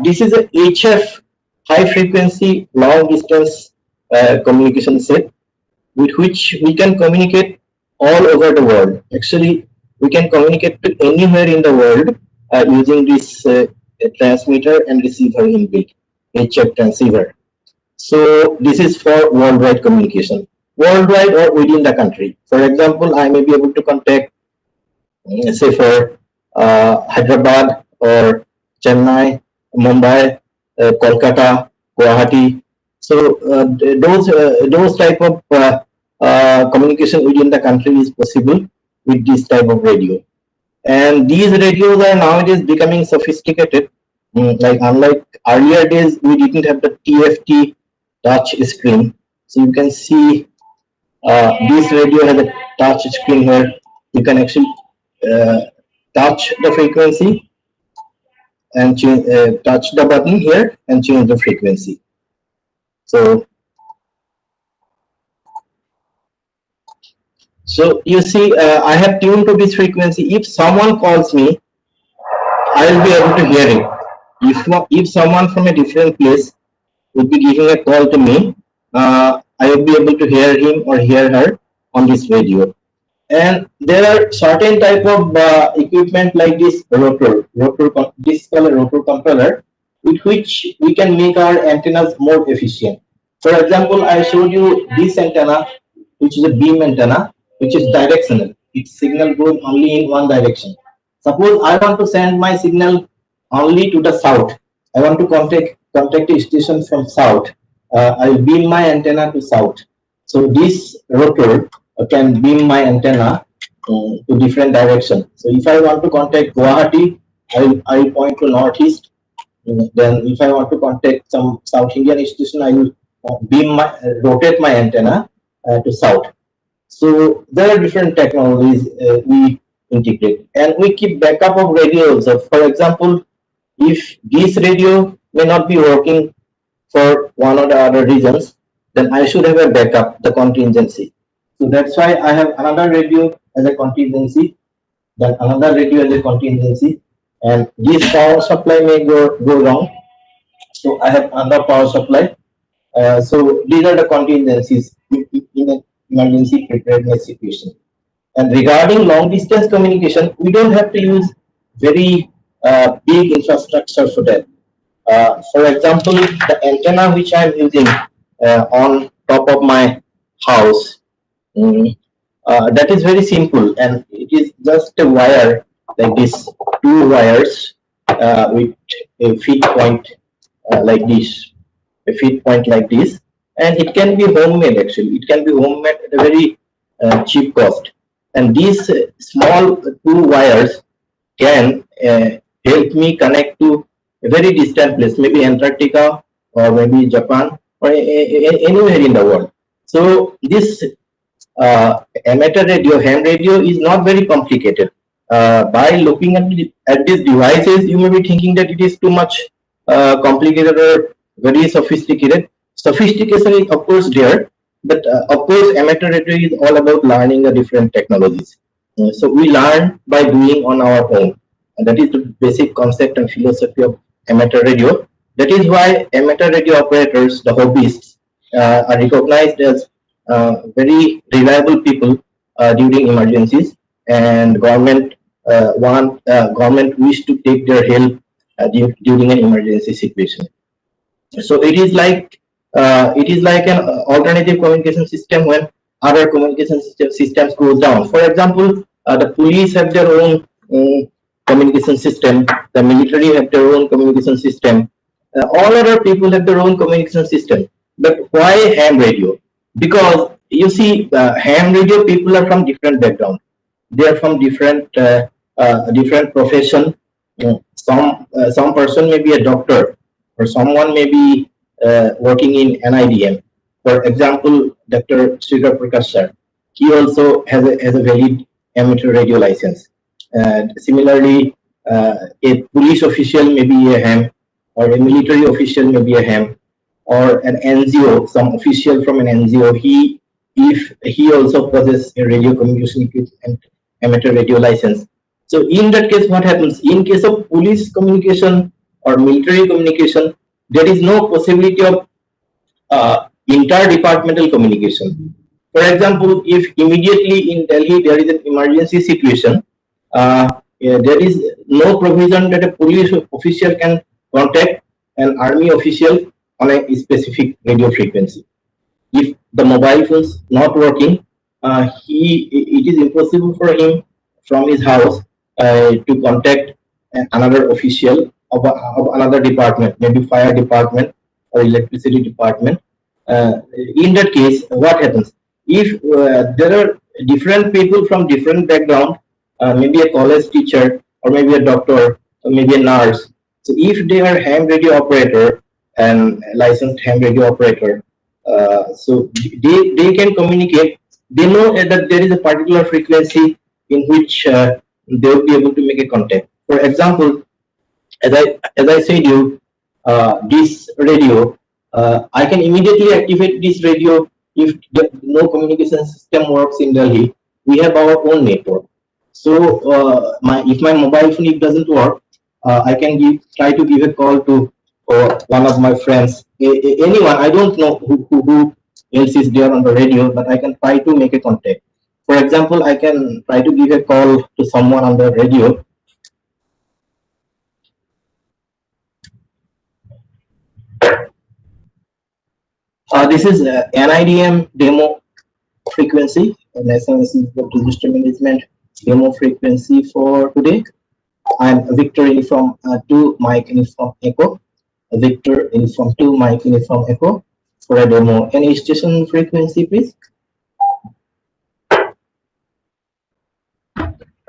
Speaker 4: this is a HF, high frequency long distance communication set, with which we can communicate all over the world. Actually, we can communicate to anywhere in the world using this transmitter and receiver inbuilt HF transceiver. So this is for worldwide communication, worldwide or within the country. For example, I may be able to contact, say, for Hyderabad or Chennai, Mumbai, Kolkata, Guwahati. So those type of communication within the country is possible with this type of radio. And these radios are nowadays becoming sophisticated. Like unlike earlier days, we didn't have the TFT touch screen. So you can see this radio has a touch screen where you can actually touch the frequency and touch the button here and change the frequency. So you see, I have tuned to this frequency. If someone calls me, I will be able to hear it. If someone from a different place would be giving a call to me, I will be able to hear him or hear her on this radio. And there are certain type of equipment like this rotor. This is called a rotor controller, with which we can make our antennas more efficient. For example, I showed you this antenna, which is a beam antenna, which is directional. Its signal goes only in one direction. Suppose I want to send my signal only to the south. I want to contact a station from south. I will beam my antenna to south. So this rotor can beam my antenna to different direction. So if I want to contact Guwahati, I will point to northeast. Then if I want to contact some South Indian station, I will rotate my antenna to south. So there are different technologies we integrate, and we keep backup of radios. For example, if this radio may not be working for one or the other reasons, then I should have a backup, the contingency. So that's why I have another radio as a contingency, then another radio as a contingency, and this power supply may go wrong. So I have another power supply. So these are the contingencies in an emergency preparedness situation. And regarding long distance communication, we don't have to use very big infrastructure for that. For example, the antenna which I'm using on top of my house, that is very simple, and it is just a wire like this, two wires with a feed point like this, and it can be homemade. Actually, it can be homemade at a very cheap cost. And these small two wires can help me connect to a very distant place, maybe Antarctica or maybe Japan or anywhere in the world. So this amateur radio, ham radio, is not very complicated. By looking at these devices, you may be thinking that it is too much complicated or very sophisticated. Sophistication is of course there, but of course amateur radio is all about learning the different technologies. So we learn by doing on our own, and that is the basic concept and philosophy of amateur radio. That is why amateur radio operators, the hobbyists, are recognized as very reliable people during emergencies, and government wish to take their help during an emergency situation. So it is like an alternative communication system when other communication systems goes down. For example, the police have their own communication system, the military have their own communication system, all other people have their own communication system. But why ham radio? Because you see, ham radio people are from different background. They are from different profession. Some person may be a doctor, or someone may be working in NIDM. For example, Dr. Sridhar Prakash sir, he also has a valid amateur radio license. Similarly, a police official may be a ham, or a military official may be a ham, or an NGO, some official from an NGO, if he also possesses a radio communication equipment amateur radio license. So in that case, what happens? In case of police communication or military communication, there is no possibility of interdepartmental communication. For example, if immediately in Delhi there is an emergency situation, there is no provision that a police official can contact an army official on a specific radio frequency. If the mobile phone is not working, it is impossible for him from his house to contact another official of another department, maybe fire department or electricity department. In that case, what happens? If there are different people from different background, maybe a college teacher or maybe a doctor or maybe a nurse. So if they are ham radio operator and licensed ham radio operator, so they can communicate. They know that there is a particular frequency in which they will be able to make a contact. For example, as I said you, this radio, I can immediately activate this radio if no communication system works in Delhi. We have our own network. So if my mobile phone it doesn't work, I can try to give a call to one of my friends, anyone. I don't know who else is there on the radio, but I can try to make a contact. For example, I can try to give a call to someone on the radio. This is NIDM demo frequency, National Institute of Disaster Management demo frequency for today. I'm Victor Uniform 2 Mike Uniform Echo. Victor Uniform 2 Mike Uniform Echo for a demo. Any station frequency, please?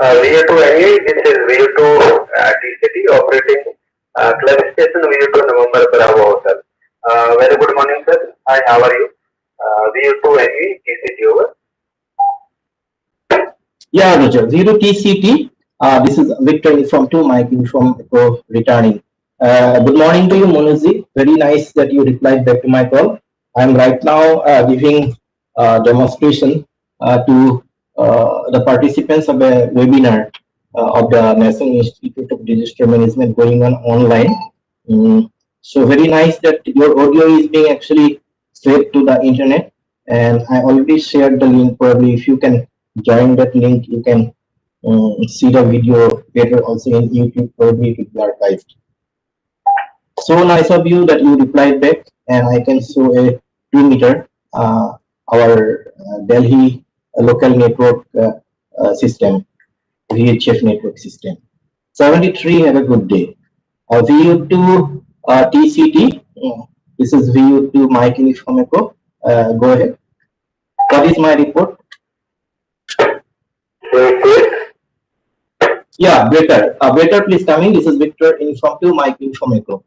Speaker 5: VU2 NE, this is VU2 DCT operating club station VU2 November Bravo Hotel. Very good morning, sir. Hi, how are you? VU2 NE DCT over.
Speaker 4: Yeah, Roger. 0 TCT. This is Victor Uniform 2 Mike Uniform Echo returning. Good morning to you, Monoji. Very nice that you replied back to my call. I'm right now giving demonstration to the participants of a webinar of the National Institute of Disaster Management going on online. So very nice that your audio is being actually straight to the internet, and I already shared the link. Probably if you can join that link, you can see the video later also in YouTube. Probably it will be archived. So nice of you that you replied back, and I can show a 2 meter our Delhi local network system, VHF network system. 73, have a good day. VU2 TCT, this is VU2 Mike Uniform Echo. Go ahead. What is my report? Yeah, breaker. Breaker, please come in. This is Victor Uniform 2 Mike Uniform Echo.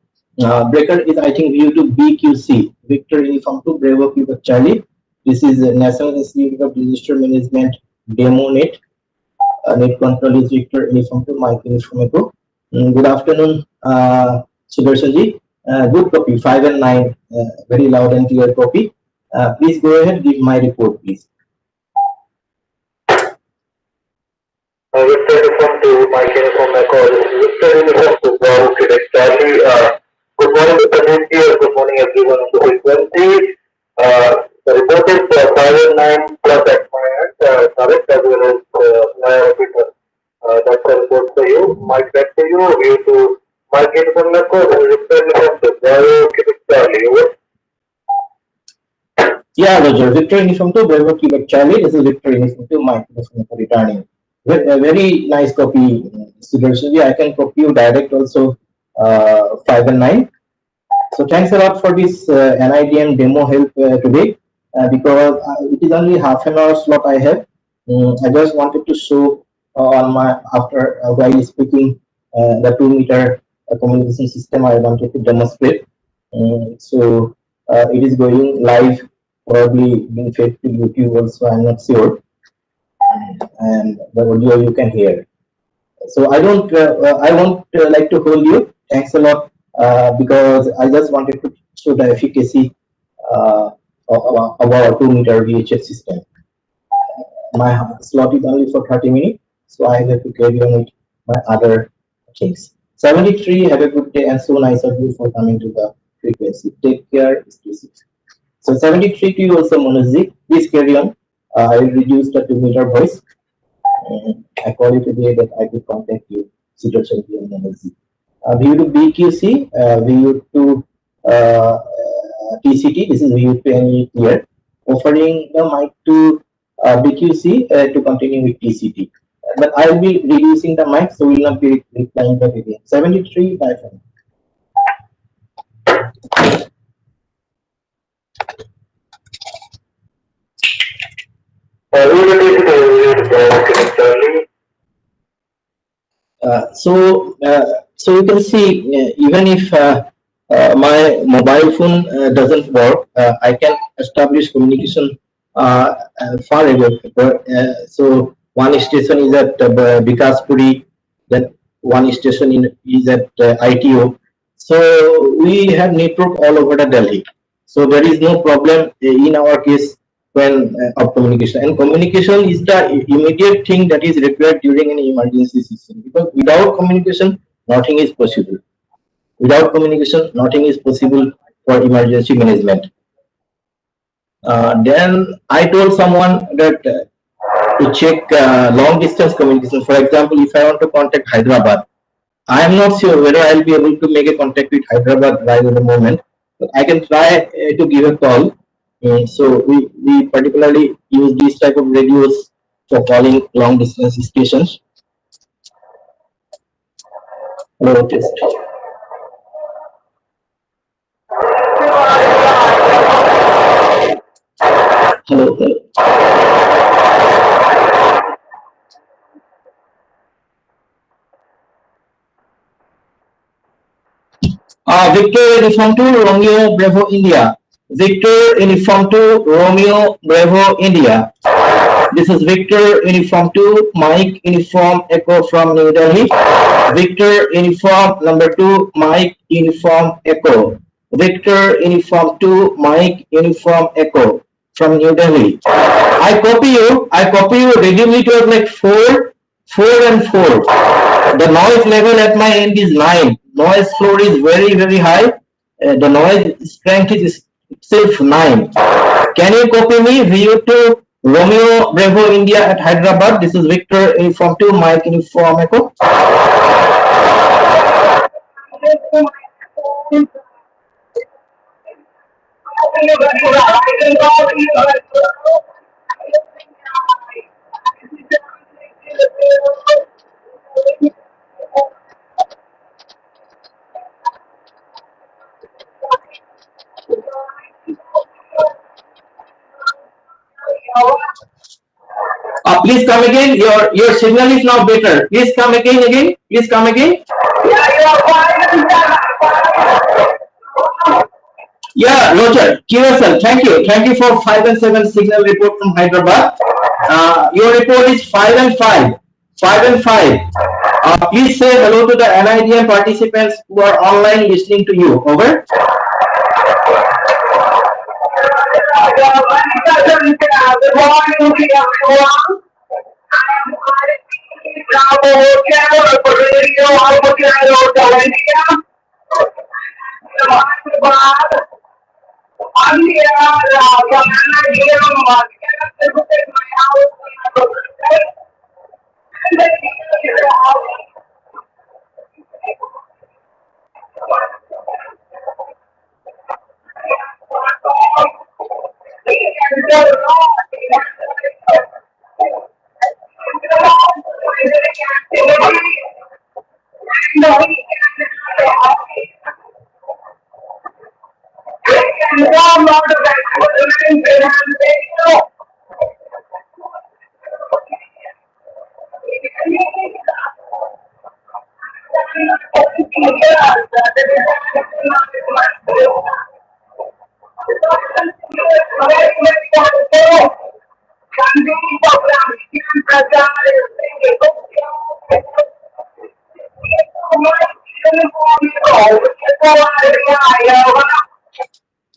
Speaker 4: Breaker is, I think, VU2 BQC, Victor Uniform 2 Bravo Quebec Charlie. This is National Institute of Disaster Management demo net. Net control is Victor Uniform 2 Mike Uniform Echo. Good afternoon, Sudarshanji. Good copy, 5 and 9, very loud and clear copy. Please go ahead, give my report, please.
Speaker 5: Victor Uniform 2 Mike Uniform Echo. Victor Uniform 2 Bravo Quebec Charlie. Good morning, Mr. Vinci. Good morning, everyone on the frequency. The report is 5 and 9 plus expired, correct, as well as repeater. That's the report for you. Mike, back to you. You to Mike Uniform Echo. Victor Uniform 2 Bravo Quebec Charlie. Over.
Speaker 4: Yeah, Roger. Victor Uniform 2 Bravo Quebec Charlie. This is Victor Uniform 2 Mike Uniform Echo returning. Very nice copy, Sudarshanji. I can copy you direct also 5 and 9. So thanks a lot for this NIDM demo help today, because it is only half an hour slot I have. I just wanted to show on my, after while speaking, the 2 meter communication system I wanted to demonstrate. So it is going live, probably being fed to YouTube also, I'm not sure. And the audio you can hear. So I don't, I won't like to hold you. Thanks a lot, because I just wanted to show the efficacy of our 2 meter VHF system. My slot is only for 30 minutes, so I have to carry on with my other things. 73, have a good day, and so nice of you for coming to the frequency. Take care, stay safe. So 73 to you also, Monoji. Please carry on. I will reduce the 2 meter voice. I call you today that I could contact you, Sudarshan and Monoji. VU2 BQC, VU2 TCT, this is VU2 NE here, offering the mic to BQC to continue with TCT. But I will be reducing the mic, so we will not be replying back again. 73, bye for now.
Speaker 5: We will take it Charlie.
Speaker 4: So you can see, even if my mobile phone doesn't work, I can establish communication far away. So one station is at Bikaspuri, then one station is at ITO. So we have network all over the Delhi. So there is no problem in our case when of communication. And communication is the immediate thing that is required during an emergency situation, because without communication, nothing is possible. Without communication, nothing is possible for emergency management. Then I told someone that to check long distance communication. For example, if I want to contact Hyderabad, I am not sure whether I'll be able to make a contact with Hyderabad right at the moment, but I can try to give a call. So we particularly use these type of radios for calling long distance stations. Hello, test. Hello. Victor Uniform 2 Romeo Bravo India. Victor Uniform 2 Romeo Bravo India. This is Victor Uniform 2 Mike Uniform Echo from New Delhi. Victor Uniform number 2 Mike Uniform Echo. Victor Uniform 2 Mike Uniform Echo from New Delhi. I copy you. Radio meter like 4 and 4. The noise level at my end is 9. Noise floor is very, very high. The noise strength is itself 9. Can you copy me? VU2 Romeo Bravo India at Hyderabad. This is Victor Uniform 2 Mike Uniform Echo. Please come again. Your signal is now better. Please come again. Please come again. Yeah, Roger. QSL. Thank you. Thank you for 5 and 7 signal report from Hyderabad. Your report is 5 and 5. 5 and 5. Please say hello to the NIDM participants who are online listening to you. Over.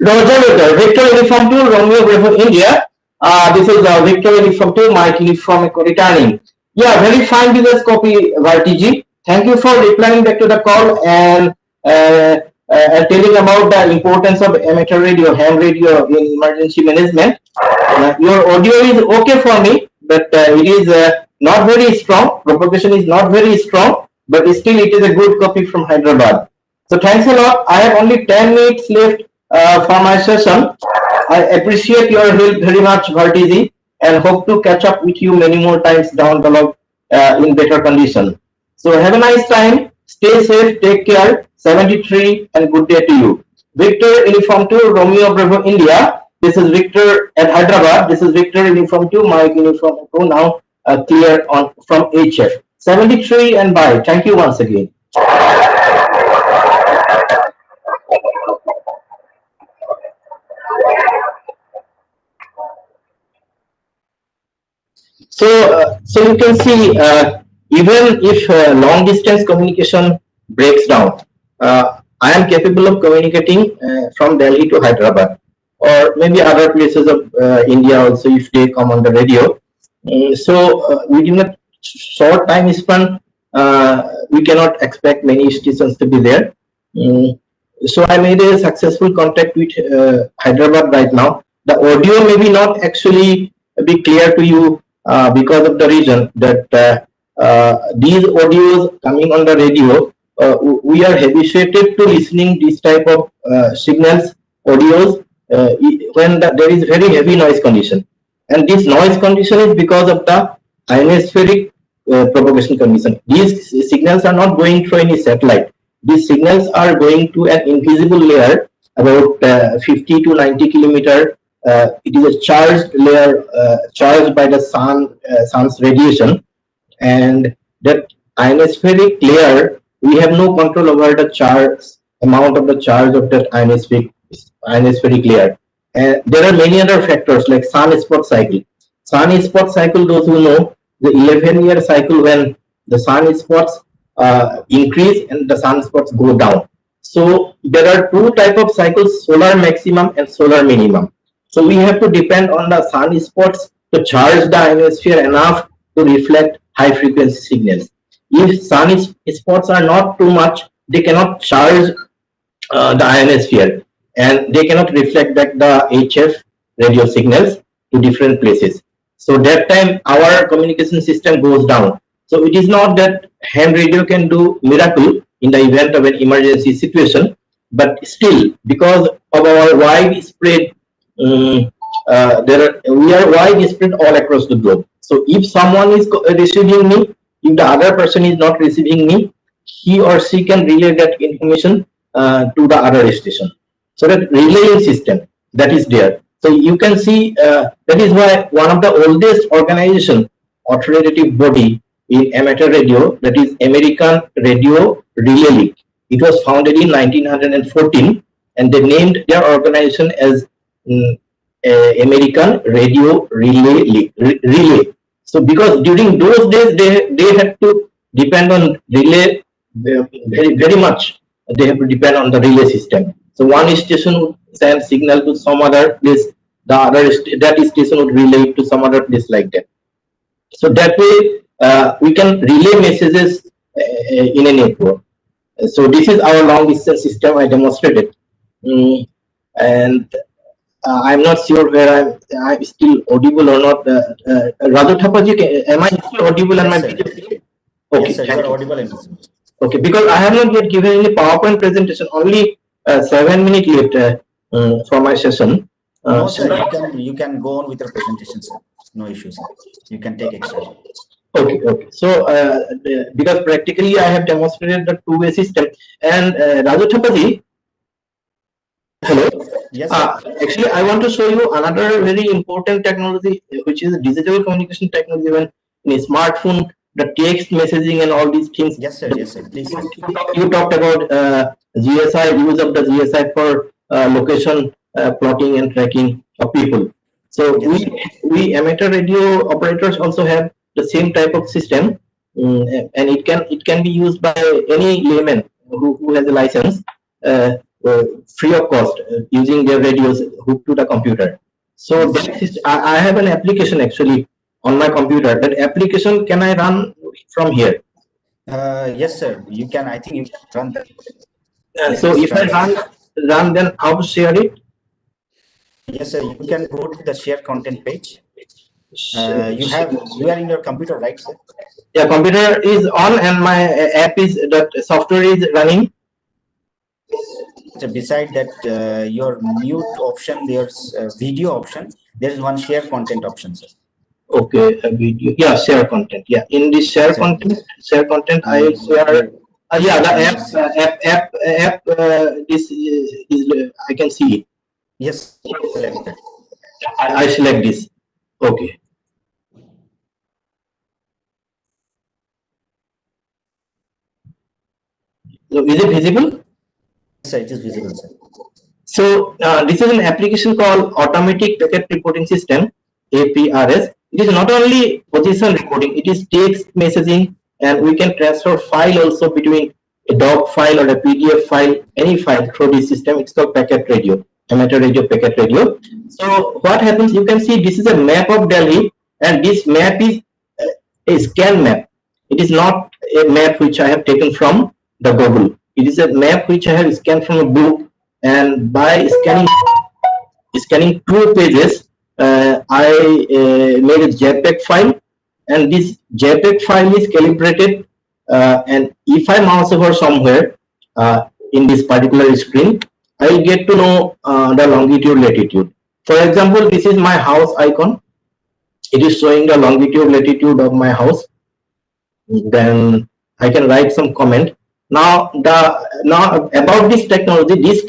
Speaker 4: Roger, Victor Uniform 2 Romeo Bravo India. This is Victor Uniform 2 Mike Uniform Echo returning. Yeah, very fine business copy, YTG. Thank you for replying back to the call and telling about the importance of amateur radio, ham radio in emergency management. Your audio is okay for me, but it is not very strong. Propagation is not very strong, but still it is a good copy from Hyderabad. So thanks a lot. I have only 10 minutes left for my session. I appreciate your help very much, Bhartiji, and hope to catch up with you many more times down the line in better condition. So have a nice time. Stay safe. Take care. 73 and good day to you. Victor Uniform 2 Romeo Bravo India. This is Victor at Hyderabad. This is Victor uniform 2, Mike uniform 2. Now clear on from HF. 73 and bye. Thank you once again. So you can see, even if long distance communication breaks down, I am capable of communicating from Delhi to Hyderabad, or maybe other places of India also if they come on the radio. Within a short time span, we cannot expect many stations to be there. So I made a successful contact with Hyderabad right now. The audio may be not actually be clear to you because of the reason that these audios coming on the radio, we are habituated to listening this type of signals, audios, when there is very heavy noise condition. And this noise condition is because of the ionospheric propagation condition. These signals are not going through any satellite. These signals are going to an invisible layer about 50 to 90 kilometer. It is a charged layer, charged by the sun's radiation, and that ionospheric layer, we have no control over the amount of the charge of that ionospheric layer. And there are many other factors like sun-spot cycle. Sun-spot cycle, those who know, the 11-year cycle when the sun-spots increase and the sunspots go down. So there are two types of cycles, solar maximum and solar minimum. So we have to depend on the sunspots to charge the ionosphere enough to reflect high frequency signals. If sunspots are not too much, they cannot charge the ionosphere, and they cannot reflect back the HF radio signals to different places. So that time our communication system goes down. So it is not that ham radio can do miracle in the event of an emergency situation, but still, because of our widespread, we are widespread all across the globe. So if someone is receiving me, if the other person is not receiving me, he or she can relay that information to the other station. So that relaying system that is there. So you can see that is why one of the oldest organization, authoritative body in amateur radio, that is American Radio Relay League. It was founded in 1914, and they named their organization as American Radio Relay League. So because during those days they had to depend on relay very much. They have to depend on the relay system. So one station would send signal to some other place, the other that station would relay it to some other place like that. So that way we can relay messages in a network. So this is our long distance system I demonstrated, and I'm not sure where I'm still audible or not. Raju Thapaji, am I still audible?
Speaker 2: Yes,
Speaker 4: and my
Speaker 2: sir.
Speaker 4: video? Okay,
Speaker 2: Yes, sir, you
Speaker 4: thank
Speaker 2: are
Speaker 4: you.
Speaker 2: audible and visible.
Speaker 4: Okay, because I have not yet given any PowerPoint presentation, only 7 minutes left for my session.
Speaker 2: No, sir, you can go on with your presentation, sir. No issues, sir. You can take extra.
Speaker 4: Okay. So because practically I have demonstrated the two-way system, and Raju Thapaji, hello.
Speaker 2: Yes, sir.
Speaker 4: Actually, I want to show you another very important technology, which is digital communication technology. When in a smartphone, the text messaging and all these things.
Speaker 2: Yes, sir. Yes, sir. Please.
Speaker 4: You talked about GSI, use of the GSI for location plotting and tracking of people. So
Speaker 2: Yes,
Speaker 4: we amateur radio operators also have the same type of system, and it can be used by any layman who has a license, free of cost, using their radios hooked to the computer. So that is, I have an application actually on my computer. That application can I run from here?
Speaker 2: Yes, sir. You can. I think you can run that.
Speaker 4: So if I run, then how to share it?
Speaker 2: Yes, sir. You can go to the share content page. You are in your computer, right, sir?
Speaker 4: Yeah, computer is on and my app is, that software is running.
Speaker 2: So beside that, your mute option, there's video option. There's one share content option, sir.
Speaker 4: Okay, a video. Yeah, share content. Yeah, in this share content, I share. Yeah, the app. This is I can see it.
Speaker 2: Yes, select that.
Speaker 4: I select this. Okay. So is it visible?
Speaker 2: Yes, sir, it is visible, sir.
Speaker 4: So this is an application called Automatic Packet Reporting System, APRS. It is not only position recording, it is text messaging, and we can transfer file also between a doc file or a PDF file, any file through this system. It's called packet radio, amateur radio, packet radio. So what happens, you can see this is a map of Delhi, and this map is a scan map. It is not a map which I have taken from the Google. It is a map which I have scanned from a book, and by scanning 2 pages, I made a JPEG file, and this JPEG file is calibrated, and if I mouse over somewhere in this particular screen, I will get to know the longitude, latitude. For example, this is my house icon. It is showing the longitude, latitude of my house. Then I can write some comment. Now about this technology is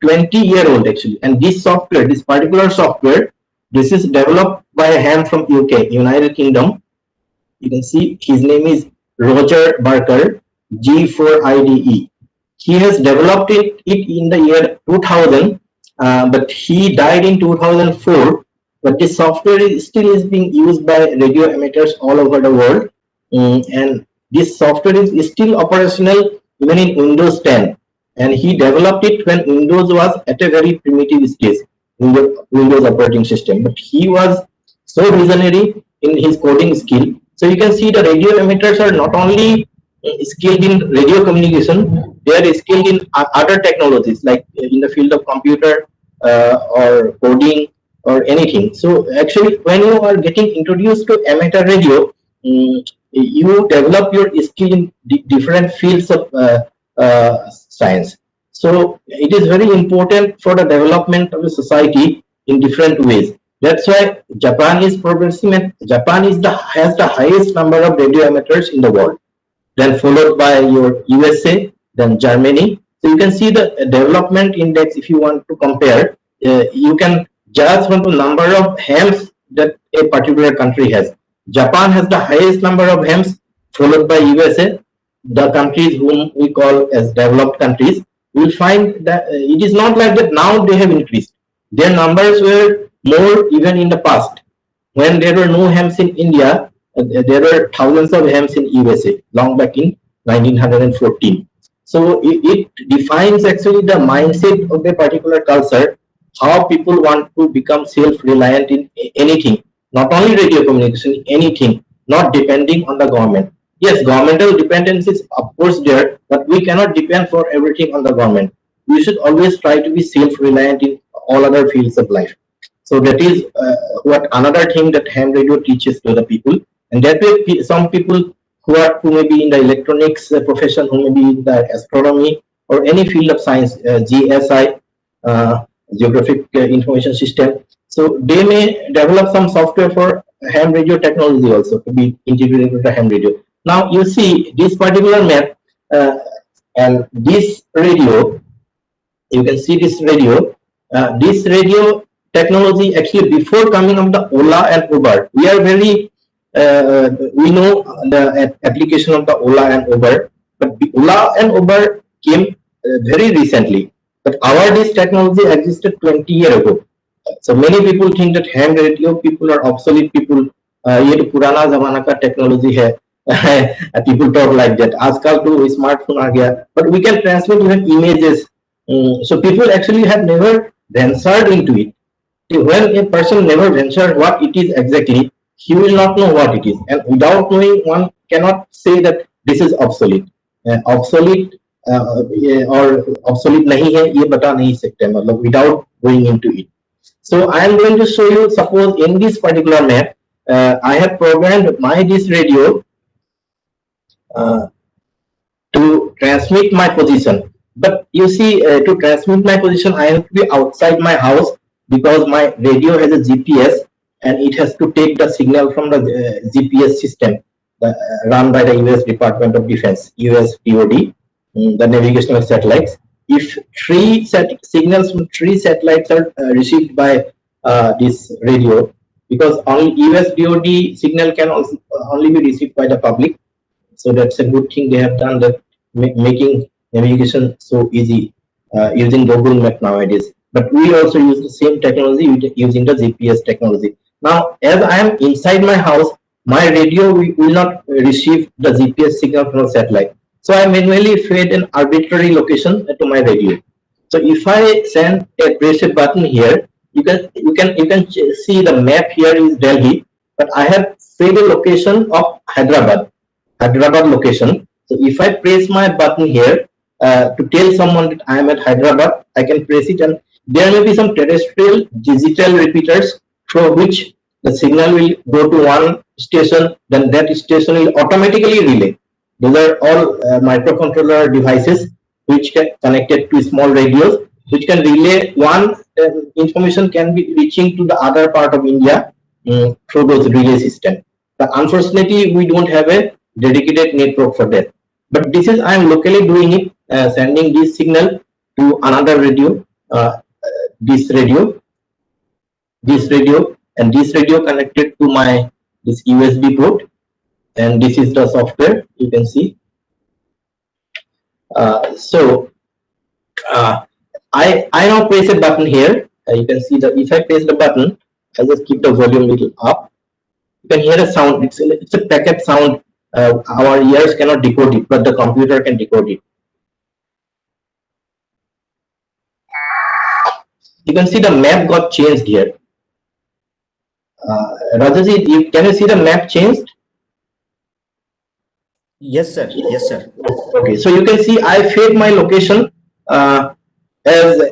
Speaker 4: 20-year-old actually, and this software, this particular software, this is developed by a hand from UK, United Kingdom. You can see his name is Roger Barker, G4IDE. He has developed it in the year 2000, but he died in 2004. But this software still is being used by radio amateurs all over the world, and this software is still operational even in Windows 10, and he developed it when Windows was at a very primitive stage, Windows operating system. But he was so visionary in his coding skill. So you can see the radio amateurs are not only skilled in radio communication, they are skilled in other technologies like in the field of computer or coding or anything. So actually, when you are getting introduced to amateur radio, you develop your skill in different fields of science. So it is very important for the development of a society in different ways. That's why Japan is progressing, and Japan is has the highest number of radio amateurs in the world. Then followed by your USA, then Germany. So you can see the development index. If you want to compare, you can judge from the number of hams that a particular country has. Japan has the highest number of hams, followed by USA. The countries whom we call as developed countries, we will find that it is not like that now they have increased. Their numbers were more even in the past. When there were no hams in India, there were thousands of hams in USA, long back in 1914. So it defines actually the mindset of a particular culture, how people want to become self-reliant in anything. Not only radio communication, anything, not depending on the government. Yes, governmental dependence is of course there, but we cannot depend for everything on the government. We should always try to be self-reliant in all other fields of life. So that is what another thing that ham radio teaches to the people. And that way, some people who may be in the electronics profession, who may be in the astronomy or any field of science, GSI, Geographic Information System, so they may develop some software for ham radio technology also to be integrated with the ham radio. Now you see this particular map and this radio, you can see this radio. This radio technology actually before coming of the Ola and Uber, we are very we know the application of the Ola and Uber, but the Ola and Uber came very recently. But this technology existed 20 years ago. So many people think that ham radio people are obsolete people. ये तो पुराना जमाना का technology है. People talk like that. आजकल तो smartphone आ गया. But we can transmit even images. So people actually have never ventured into it. When a person never ventured what it is exactly, he will not know what it is. And without knowing, one cannot say that this is obsolete. Obsolete or obsolete nahi hai, ye bata nahi sakte, matlab without going into it. So I am going to show you, suppose in this particular map, I have programmed this radio to transmit my position. But you see, to transmit my position, I have to be outside my house because my radio has a GPS and it has to take the signal from the GPS system run by the US Department of Defense, US DOD, the navigational satellites. if signals from 3 satellites are received by this radio, because only US DoD signal can also only be received by the public. So that's a good thing they have done, that making navigation so easy using Google Map nowadays. But we also use the same technology using the GPS technology. Now, as I am inside my house, my radio will not receive the GPS signal from the satellite. So I manually fed an arbitrary location to my radio. So if I press a button here, you can see the map here is Delhi, but I have fed a location of Hyderabad location. So if I press my button here to tell someone that I am at Hyderabad, I can press it, and there may be some terrestrial digital repeaters through which the signal will go to one station, then that station will automatically relay. Those are all microcontroller devices which can connected to small radios, which can relay one information can be reaching to the other part of India through those relay system. But unfortunately, we don't have a dedicated network for that. But this is I am locally doing it, sending this signal to another radio, this radio, and this radio connected to my this USB port, and this is the software you can see. I now press a button here. You can see that if I press the button, I just keep the volume little up. You can hear a sound. It's a packet sound. Our ears cannot decode it, but the computer can decode it. You can see the map got changed here. Rajaji, can you see the map changed?
Speaker 2: Yes, sir. Yes, sir.
Speaker 4: Okay, so you can see I fed my location as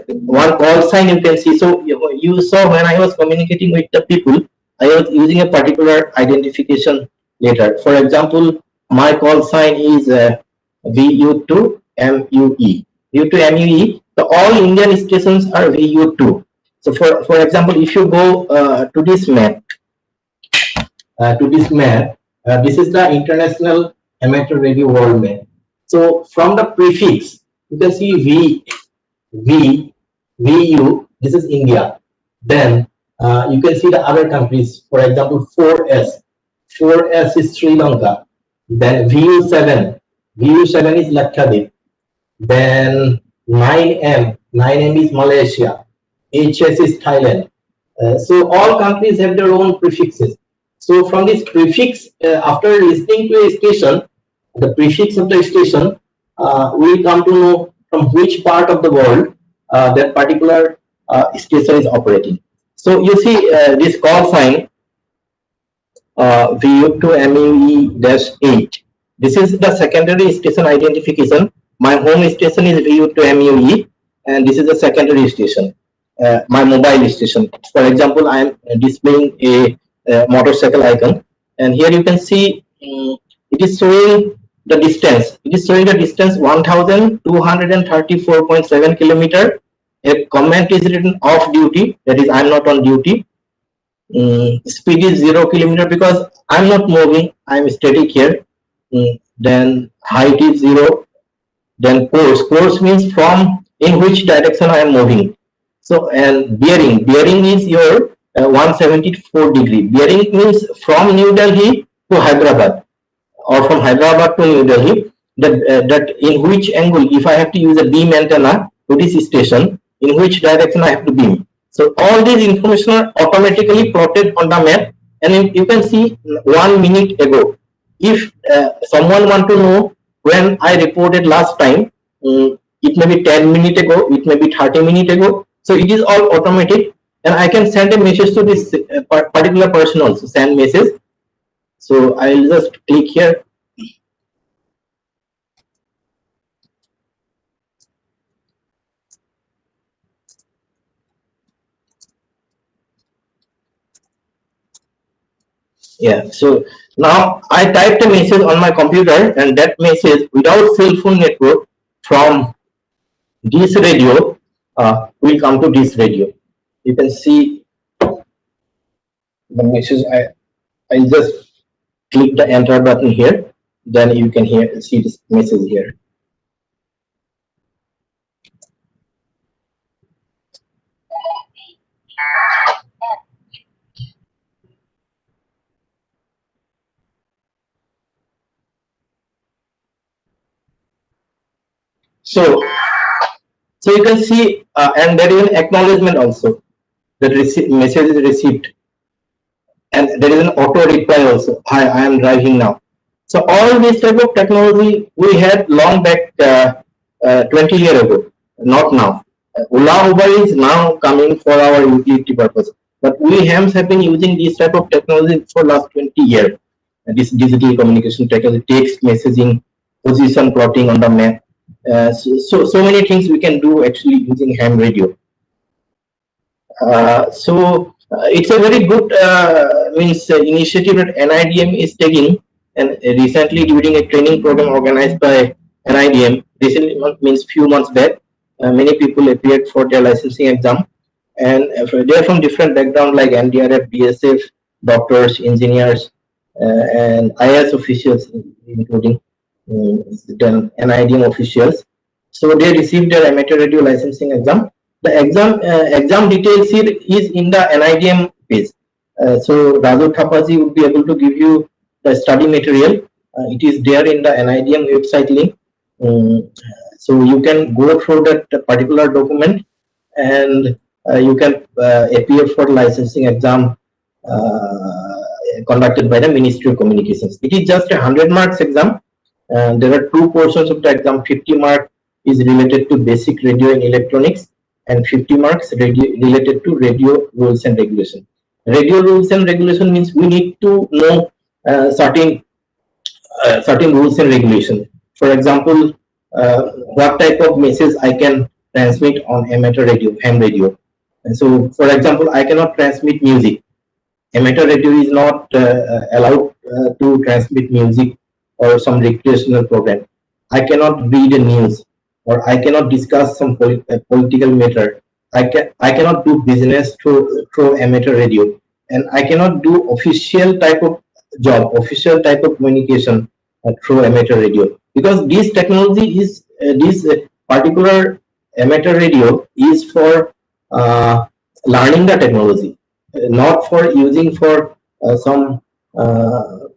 Speaker 4: one call sign. You can see. So you saw when I was communicating with the people, I was using a particular identification letter. For example, my call sign is VU2MUE. VU2MUE. So all Indian stations are VU2. So for example, if you go to this map, this is the International Amateur Radio World Map. So from the prefix, you can see VU. This is India. Then you can see the other countries. For example, 4S. 4S is Sri Lanka. Then VU7. VU7 is Lakshadweep. Then 9M. 9M is Malaysia. HS is Thailand. So all countries have their own prefixes. So from this prefix, after listening to a station, the prefix of the station, we come to know from which part of the world that particular station is operating. So you see this call sign VU2MUE-8. This is the secondary station identification. My home station is VU2MUE, and this is the secondary station. My mobile station. For example, I am displaying a motorcycle icon, and here you can see it is showing the distance. It is showing the distance 1234.7 kilometer. A comment is written off duty, that is I am not on duty. Speed is 0 kilometer because I am not moving, I am static here. Then height is 0. Then course means from in which direction I am moving. So, and bearing is your 174 degree. Bearing means from New Delhi to Hyderabad, or from Hyderabad to New Delhi. That in which angle, if I have to use a beam antenna to this station, in which direction I have to beam. So all these information are automatically plotted on the map, and you can see 1 minute ago. If someone want to know when I reported last time, it may be 10 minutes ago, it may be 30 minutes ago. So it is all automatic, and I can send a message to this particular person also, send message. So I will just click here. Yeah, so now I typed a message on my computer, and that message without cell phone network from this radio will come to this radio. You can see the message. I just click the enter button here, then you can see this message here. So, so you can see, and there is an acknowledgement also that message is received, and there is an auto reply also. Hi, I am driving now. So all this type of technology we had long back 20 years ago, not now. Ola Uber is now coming for our utility purpose, but we have been using this type of technology for last 20 years. This digital communication technology, text messaging, position plotting on the map. So many things we can do actually using ham radio. It's a very good initiative that NIDM is taking, and recently during a training program organized by NIDM, recently means few months back, many people appeared for their licensing exam, and they are from different backgrounds like NDRF, BSF, doctors, engineers, and IAS officials, including NIDM officials. So they received their amateur radio licensing exam. The exam details here is in the NIDM page. So Raju Thapaji would be able to give you the study material. It is there in the NIDM website link. So you can go through that particular document, and you can appear for licensing exam conducted by the Ministry of Communications. It is just a 100 marks exam. There are two portions of the exam. 50 marks is related to basic radio and electronics, and 50 marks related to radio rules and regulation. Radio rules and regulation means we need to know certain rules and regulation. For example, what type of message I can transmit on amateur radio, ham radio. And so, for example, I cannot transmit music. Amateur radio is not allowed to transmit music or some recreational program. I cannot read a news, or I cannot discuss some political matter. I cannot do business through amateur radio, and I cannot do official type of job, official type of communication through amateur radio, because this technology is this particular amateur radio is for learning the technology, not for using for some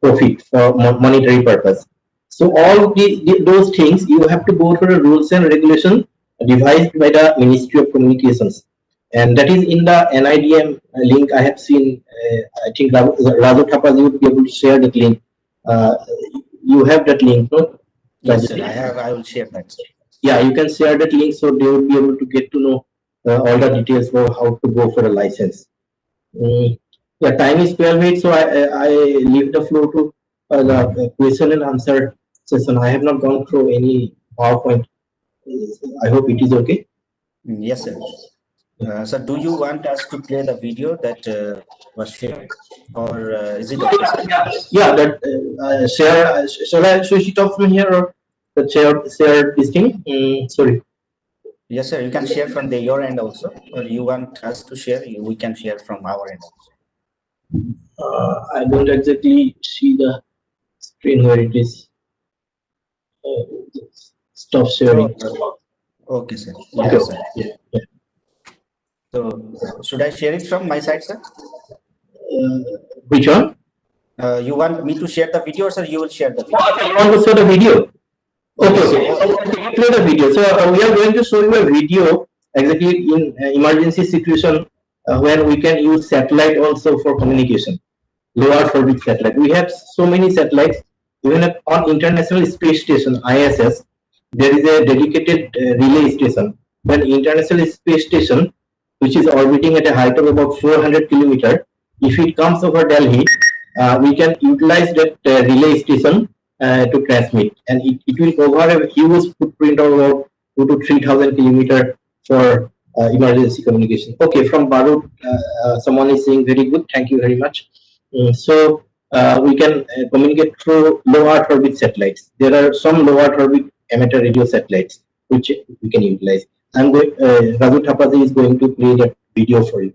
Speaker 4: profit for monetary purpose. So all those things you have to go through the rules and regulation devised by the Ministry of Communications, and that is in the NIDM link. I have seen. I think Raju Thapaji would be able to share that link. You have that link, no?
Speaker 2: Yes, sir. I will share that, sir.
Speaker 4: Yeah, you can share that link, so they will be able to get to know all the details for how to go for a license. Yeah, time is 12 minutes, so I leave the floor to the question and answer session. I have not gone through any PowerPoint. I hope it is okay.
Speaker 2: Yes, sir. So, do you want us to play the video that was shared, or is it okay, sir?
Speaker 4: Yeah, that share. Shall I switch it off from here, or the share this thing? Sorry.
Speaker 2: Yes, sir. You can share from your end also, or you want us to share? We can share from our end also.
Speaker 4: I don't exactly see the screen where it is. Stop sharing.
Speaker 2: Okay, sir.
Speaker 4: Okay.
Speaker 2: Yes, sir.
Speaker 4: Yeah.
Speaker 2: So, should I share it from my side, sir?
Speaker 4: Which one?
Speaker 2: You want me to share the video, or sir, you will share the video?
Speaker 4: You want to show the video? Okay. Play the video. So we are going to show you a video exactly in emergency situation when we can use satellite also for communication. Low Earth orbit satellite. We have so many satellites. Even on International Space Station (ISS), there is a dedicated relay station. When International Space Station, which is orbiting at a height of about 400 kilometers, if it comes over Delhi, we can utilize that relay station to transmit, and it will cover a huge footprint of about 2,000 to 3,000 kilometers for emergency communication. Okay, from Barut, someone is saying very good. Thank you very much. So we can communicate through low Earth orbit satellites. There are some low Earth orbit amateur radio satellites which we can utilize. I'm going. Raju Thapaji is going to play that video for you.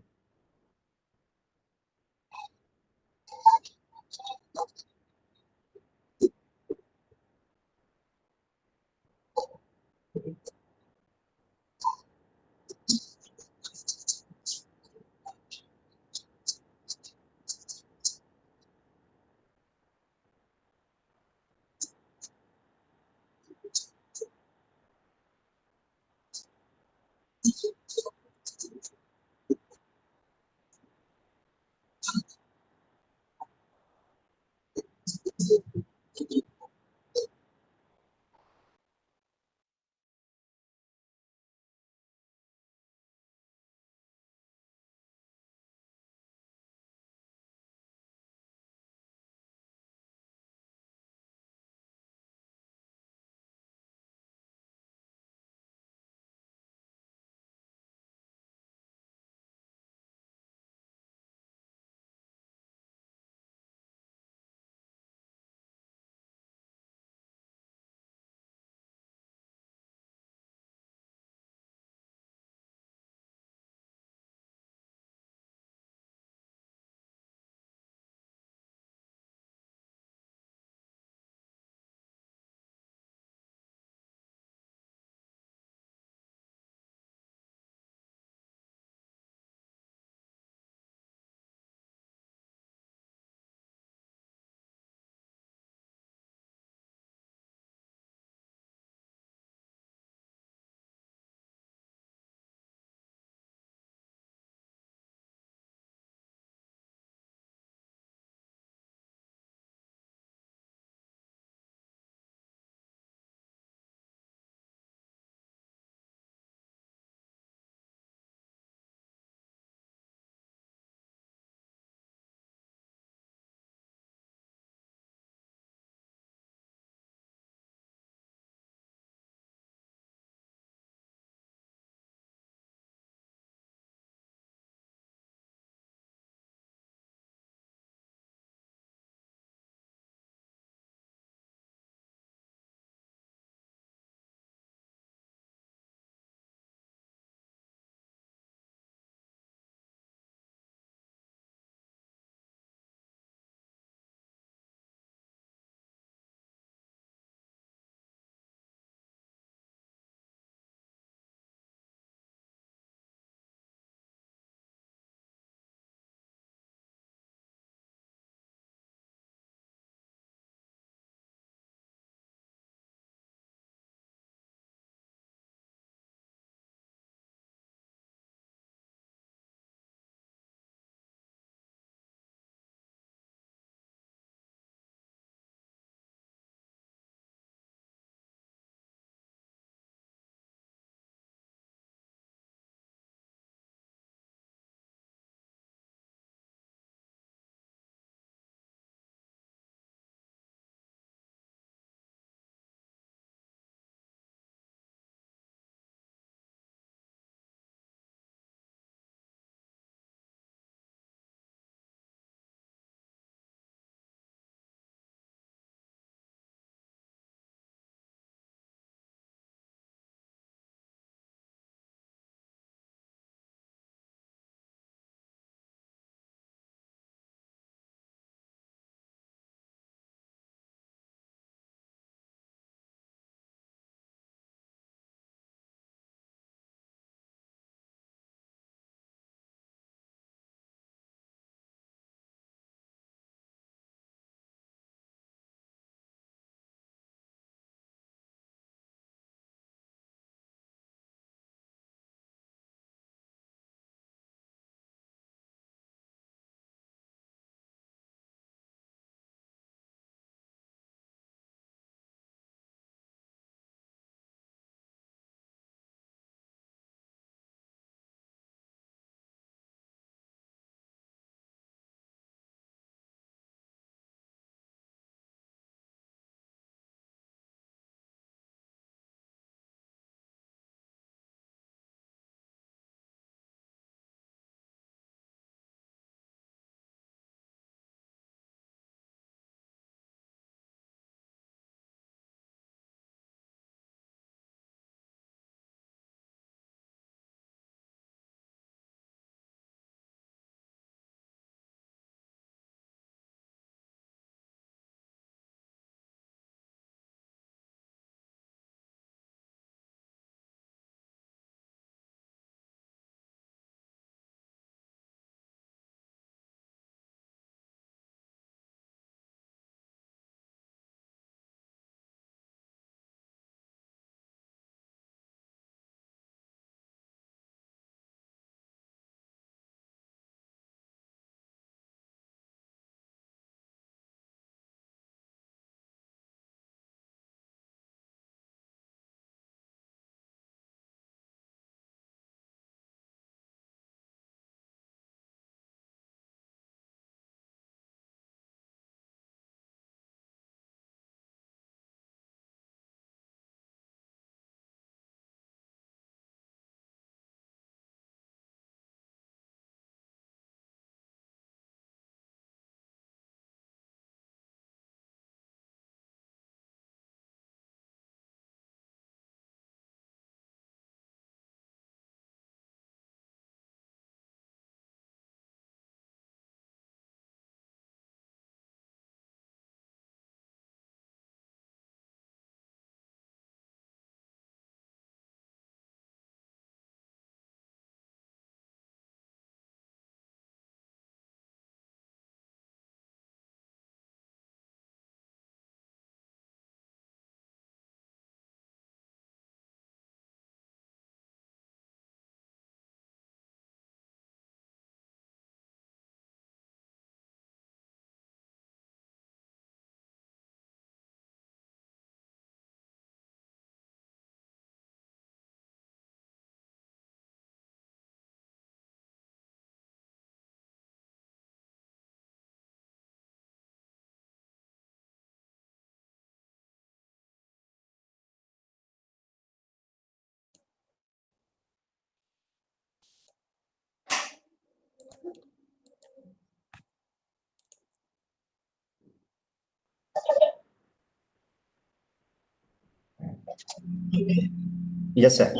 Speaker 2: Yes, sir.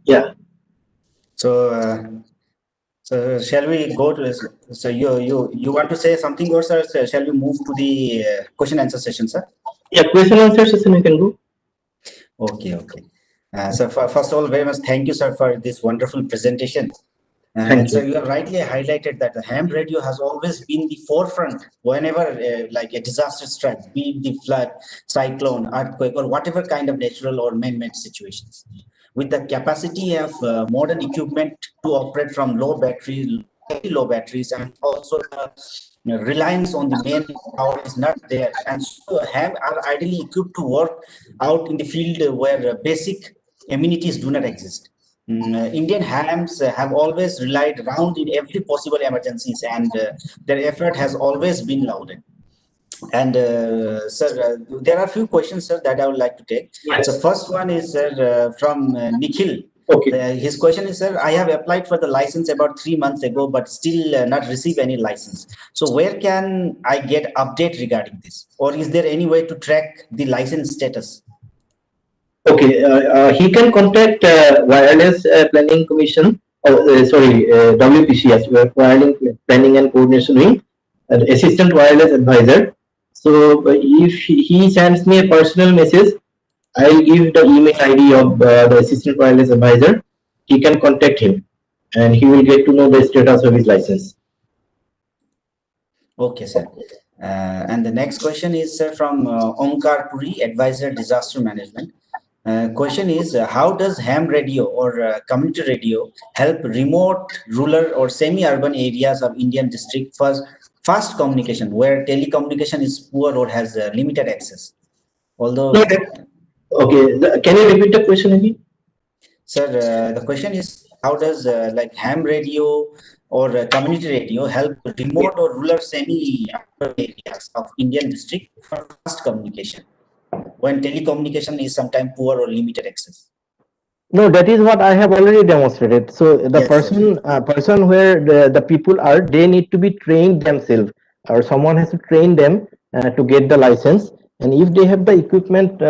Speaker 4: Yeah.
Speaker 2: So shall we go to this? So you want to say something, or sir? Shall we move to the question answer session, sir?
Speaker 4: Yeah, question answer session you can do.
Speaker 2: Okay, okay. So first of all, very much thank you, sir, for this wonderful presentation.
Speaker 4: Thank
Speaker 2: And so
Speaker 4: you.
Speaker 2: you have rightly highlighted that the ham radio has always been the forefront whenever like a disaster strikes, be it the flood, cyclone, earthquake, or whatever kind of natural or man-made situations. With the capacity of modern equipment to operate from low batteries, and also the reliance on the main power is not there. And so ham are ideally equipped to work out in the field where basic amenities do not exist. Indian hams have always relied around in every possible emergencies, and their effort has always been lauded. And sir, there are a few questions, sir, that I would like to take. So first one is, sir, from Nikhil.
Speaker 4: Okay.
Speaker 2: His question is, sir, I have applied for the license about 3 months ago, but still not receive any license. So where can I get update regarding this? Or is there any way to track the license status?
Speaker 4: Okay, he can contact Wireless Planning Commission, WPC, yes, Wireless Planning and Coordination Wing, Assistant Wireless Advisor. So if he sends me a personal message, I'll give the email ID of the Assistant Wireless Advisor. He can contact him, and he will get to know the status of his license.
Speaker 2: Okay, sir. And the next question is, sir, from Omkar Puri, Advisor Disaster Management. Question is, how does ham radio or community radio help remote, rural, or semi-urban areas of Indian district for fast communication where telecommunication is poor or has limited access? Although,
Speaker 4: No, okay, can you repeat the question again?
Speaker 2: sir, the question is, how does like ham radio or community radio help remote or rural semi-urban areas of Indian district for fast communication when telecommunication is sometimes poor or limited access?
Speaker 3: No, that is what I have already demonstrated. So the
Speaker 2: Yes, sir.
Speaker 3: person where the people are, they need to be trained themselves, or someone has to train them to get the license. And if they have the equipment,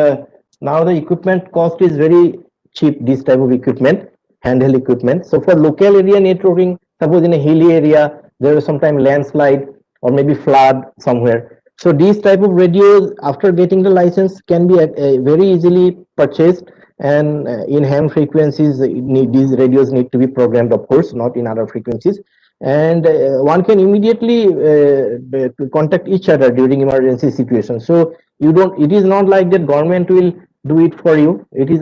Speaker 3: now the equipment cost is very cheap, this type of equipment, handheld equipment. So for local area networking, suppose in a hilly area, there is sometimes landslide or maybe flood somewhere. So these type of radios, after getting the license, can be very easily purchased. And in ham frequencies, these radios need to be programmed, of course, not in other frequencies. And one can immediately contact each other during emergency situations. So you don't. It is not like that government will do it for you. It is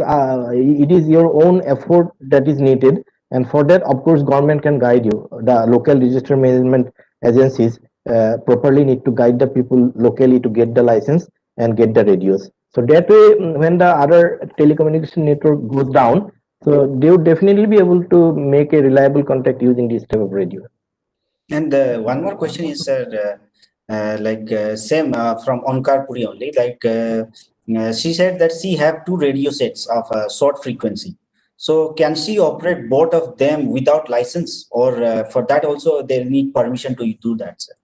Speaker 3: your own effort that is needed. And for that, of course, government can guide you. The local register management agencies properly need to guide the people locally to get the license and get the radios. So that way, when the other telecommunication network goes down, so they would definitely be able to make a reliable contact using this type of radio.
Speaker 2: And one more question is, same from Onkar Puri only. She said that she have 2 radio sets of short frequency. So can she operate both of them without license, or for that also they need permission to do that, sir?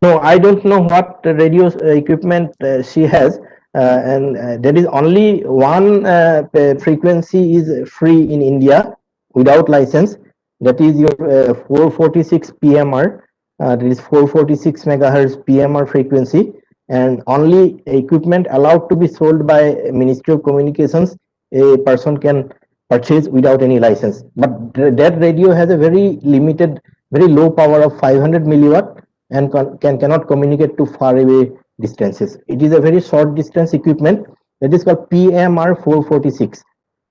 Speaker 3: No, I don't know what radio equipment she has, and there is only one frequency is free in India without license. That is your 446 PMR. That is 446 megahertz PMR frequency, and only equipment allowed to be sold by Ministry of Communications a person can purchase without any license. But that radio has a very limited, very low power of 500 milliwatt and cannot communicate to far away distances. It is a very short distance equipment that is called PMR 446,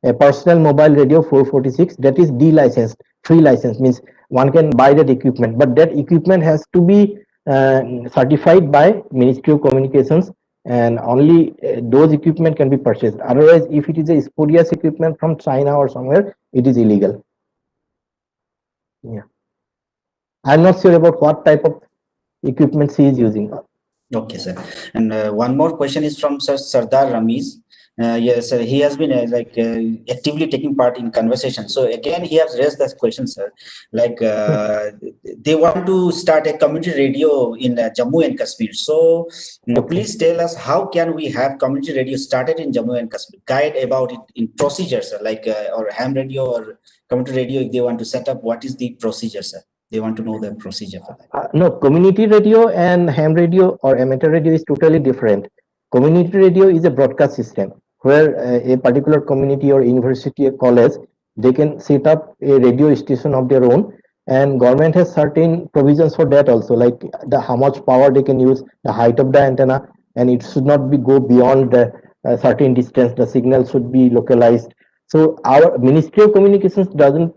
Speaker 3: a personal mobile radio 446, that is delicensed. Free license means one can buy that equipment, but that equipment has to be certified by Ministry of Communications, and only those equipment can be purchased. Otherwise, if it is a spurious equipment from China or somewhere, it is illegal. Yeah, I'm not sure about what type of equipment she is using.
Speaker 2: Okay, sir. And one more question is from Sir Sardar Ramiz. Yes, sir. He has been actively taking part in conversation. So again, he has raised this question, sir. Like they want to start a community radio in Jammu and Kashmir. So please tell us, how can we have community radio started in Jammu and Kashmir? Guide about it in procedures, sir, like or ham radio or community radio. If they want to set up, what is the procedure, sir? They want to know the procedure for that.
Speaker 3: No, community radio and ham radio or amateur radio is totally different. Community radio is a broadcast system where a particular community or university or college, they can set up a radio station of their own, and government has certain provisions for that also, like how much power they can use, the height of the antenna, and it should not be go beyond the certain distance. The signal should be localized. So our Ministry of Communications doesn't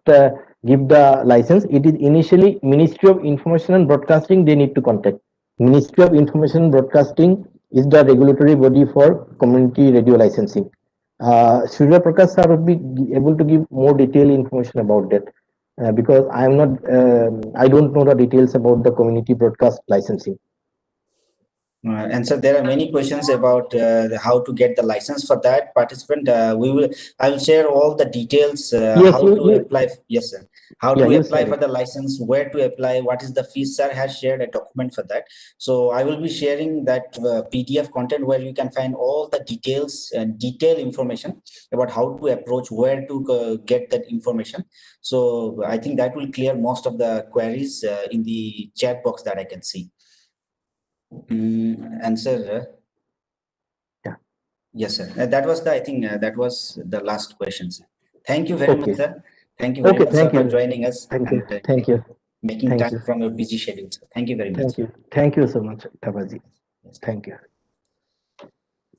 Speaker 3: give the license. It is initially Ministry of Information and Broadcasting they need to contact. Ministry of Information and Broadcasting is the regulatory body for community radio licensing. Surya Prakash sir would be able to give more detailed information about that because I am not, I don't know the details about the community broadcast licensing.
Speaker 2: And so there are many questions about how to get the license for that participant. I will share all the details.
Speaker 3: Yes,
Speaker 2: how to apply. Yes, sir. How to apply for the license, where to apply, what is the fees. Sir has shared a document for that. So I will be sharing that PDF content where you can find all the details and detailed information about how to approach, where to get that information. So I think that will clear most of the queries in the chat box that I can see. Answer.
Speaker 3: Yeah.
Speaker 2: Yes, sir. That was the, I think that was the last question, sir. Thank you very much, sir. Thank you very much, sir, for joining us.
Speaker 3: Thank you. Thank you.
Speaker 2: Making time from your busy schedule, sir. Thank you very much.
Speaker 3: Thank you. Thank you so much, Tabaji. Thank you.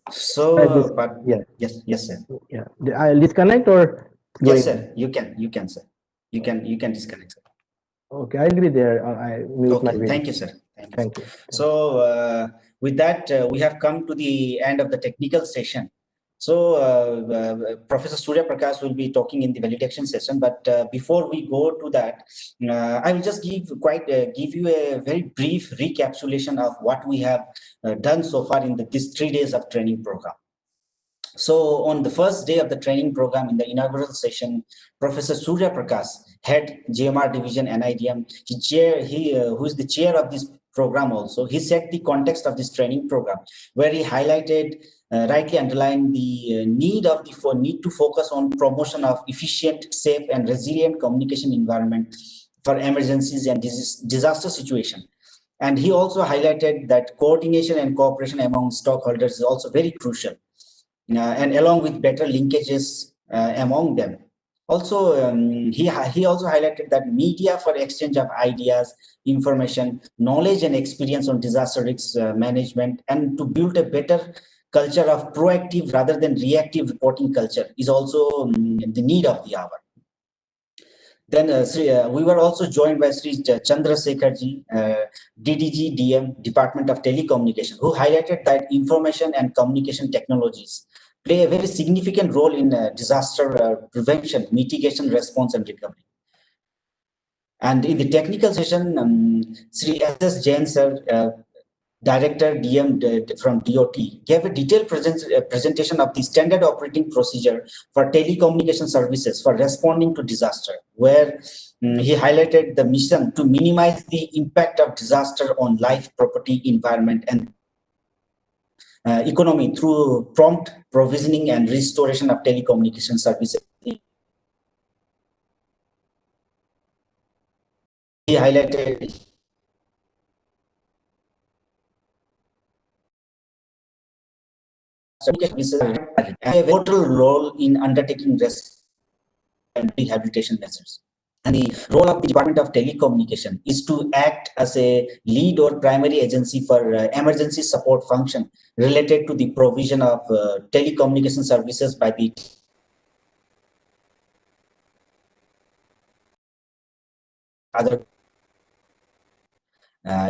Speaker 2: So, but
Speaker 3: yeah.
Speaker 2: Yes, sir.
Speaker 3: Yeah. I'll disconnect or?
Speaker 2: Yes, sir. You can, sir. You can disconnect, sir.
Speaker 3: Okay, I'll be there. I mute my video.
Speaker 2: Thank you, sir.
Speaker 3: Thank you.
Speaker 2: So with that, we have come to the end of the technical session. So Professor Surya Prakash will be talking in the validation session. But before we go to that, I will just give you a very brief recapitulation of what we have done so far in these 3 days of training program. So on the first day of the training program in the inaugural session, Professor Surya Prakash, head GMR division NIDM, who is the chair of this program also, he set the context of this training program where he highlighted, rightly underlined the need to focus on promotion of efficient, safe and resilient communication environment for emergencies and disaster situation. And he also highlighted that coordination and cooperation among stockholders is also very crucial. And along with better linkages among them. Also, he also highlighted that media for exchange of ideas, information, knowledge and experience on disaster risk management, and to build a better culture of proactive rather than reactive reporting culture is also the need of the hour. Then we were also joined by Sri Chandrasekharji, DDG DM, Department of Telecommunication, who highlighted that information and communication technologies play a very significant role in disaster prevention, mitigation, response, and recovery. And in the technical session, Sri S.S. Jain, sir, Director DM from DOT, gave a detailed presentation of the standard operating procedure for telecommunication services for responding to disaster, where he highlighted the mission to minimize the impact of disaster on life, property, environment, and economy through prompt provisioning and restoration of telecommunication services. He highlighted services have a vital role in undertaking rescue and rehabilitation measures. And the role of the Department of Telecommunication is to act as a lead or primary agency for emergency support function related to the provision of telecommunication services by the other.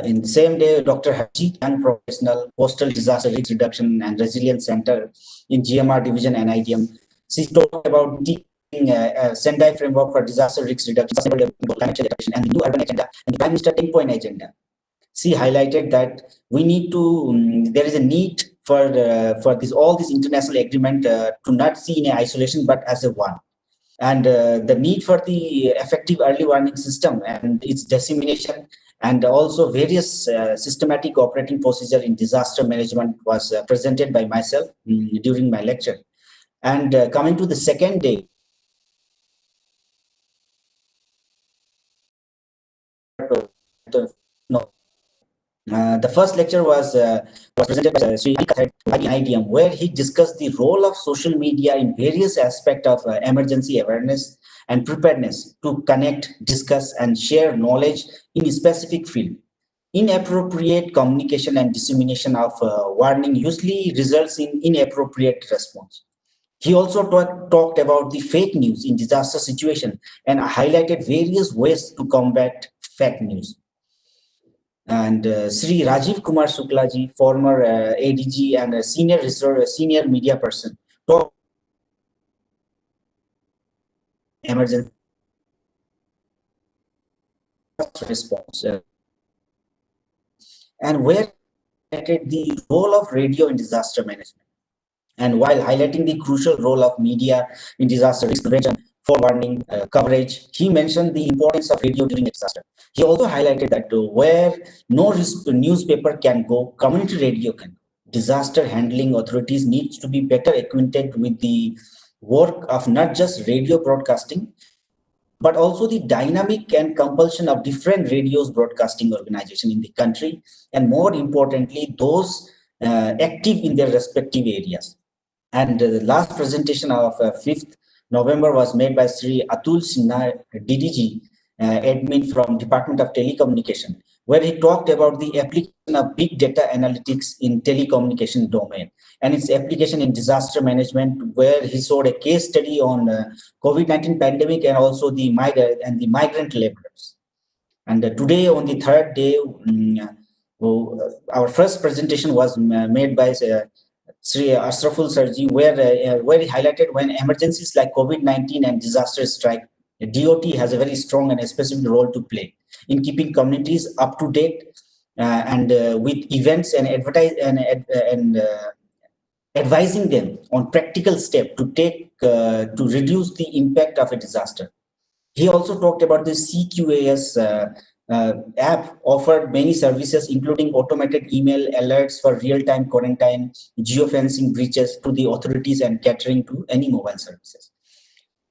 Speaker 2: In the same day, Dr. Haji, young professional, Coastal Disaster Risk Reduction and Resilience Center in GMR Division NIDM, she talked about the Sendai framework for disaster risk reduction, climate change adaptation, and the new urban agenda, and the Prime Minister 10-point agenda. she highlighted that we need to, there is a need for all these international agreement to not see in isolation, but as a one. And the need for the effective early warning system and its dissemination, and also various systematic operating procedure in disaster management was presented by myself during my lecture. And coming to the second day, the first lecture was presented by Sri NIDM, where he discussed the role of social media in various aspects of emergency awareness and preparedness to connect, discuss, and share knowledge in a specific field. Inappropriate communication and dissemination of warning usually results in inappropriate response. He also talked about the fake news in disaster situation and highlighted various ways to combat fake news. And Sri Rajiv Kumar Suklaji, former ADG and a senior media person, talked emergency response and where the role of radio in disaster management. And while highlighting the crucial role of media in disaster risk prevention, forewarning, coverage, he mentioned the importance of radio during a disaster. He also highlighted that where no newspaper can go, community radio can. Disaster handling authorities needs to be better acquainted with the work of not just radio broadcasting, but also the dynamic and compulsion of different radios broadcasting organization in the country, and more importantly, those active in their respective areas. And the last presentation of 5th November was made by Sri Atul Sinha, DDG, admin from Department of Telecommunication, where he talked about the application of big data analytics in telecommunication domain and its application in disaster management, where he showed a case study on COVID-19 pandemic and also the migrant laborers. And today, on the third day, our first presentation was made by Sri Ashraful Sarji, where he highlighted when emergencies like COVID-19 and disaster strike, DOT has a very strong and a specific role to play in keeping communities up to date and with events and advising them on practical steps to take to reduce the impact of a disaster. He also talked about the CQAS app offered many services, including automated email alerts for real-time quarantine, geofencing breaches to the authorities, and catering to any mobile services.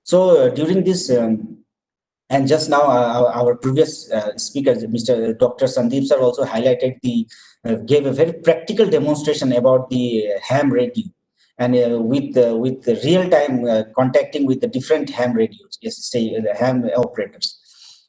Speaker 2: So during this, and just now our previous speaker, Mr. Dr. Sandeep sir, also highlighted gave a very practical demonstration about the ham radio, and with real-time contacting with the different ham radios, the ham operators.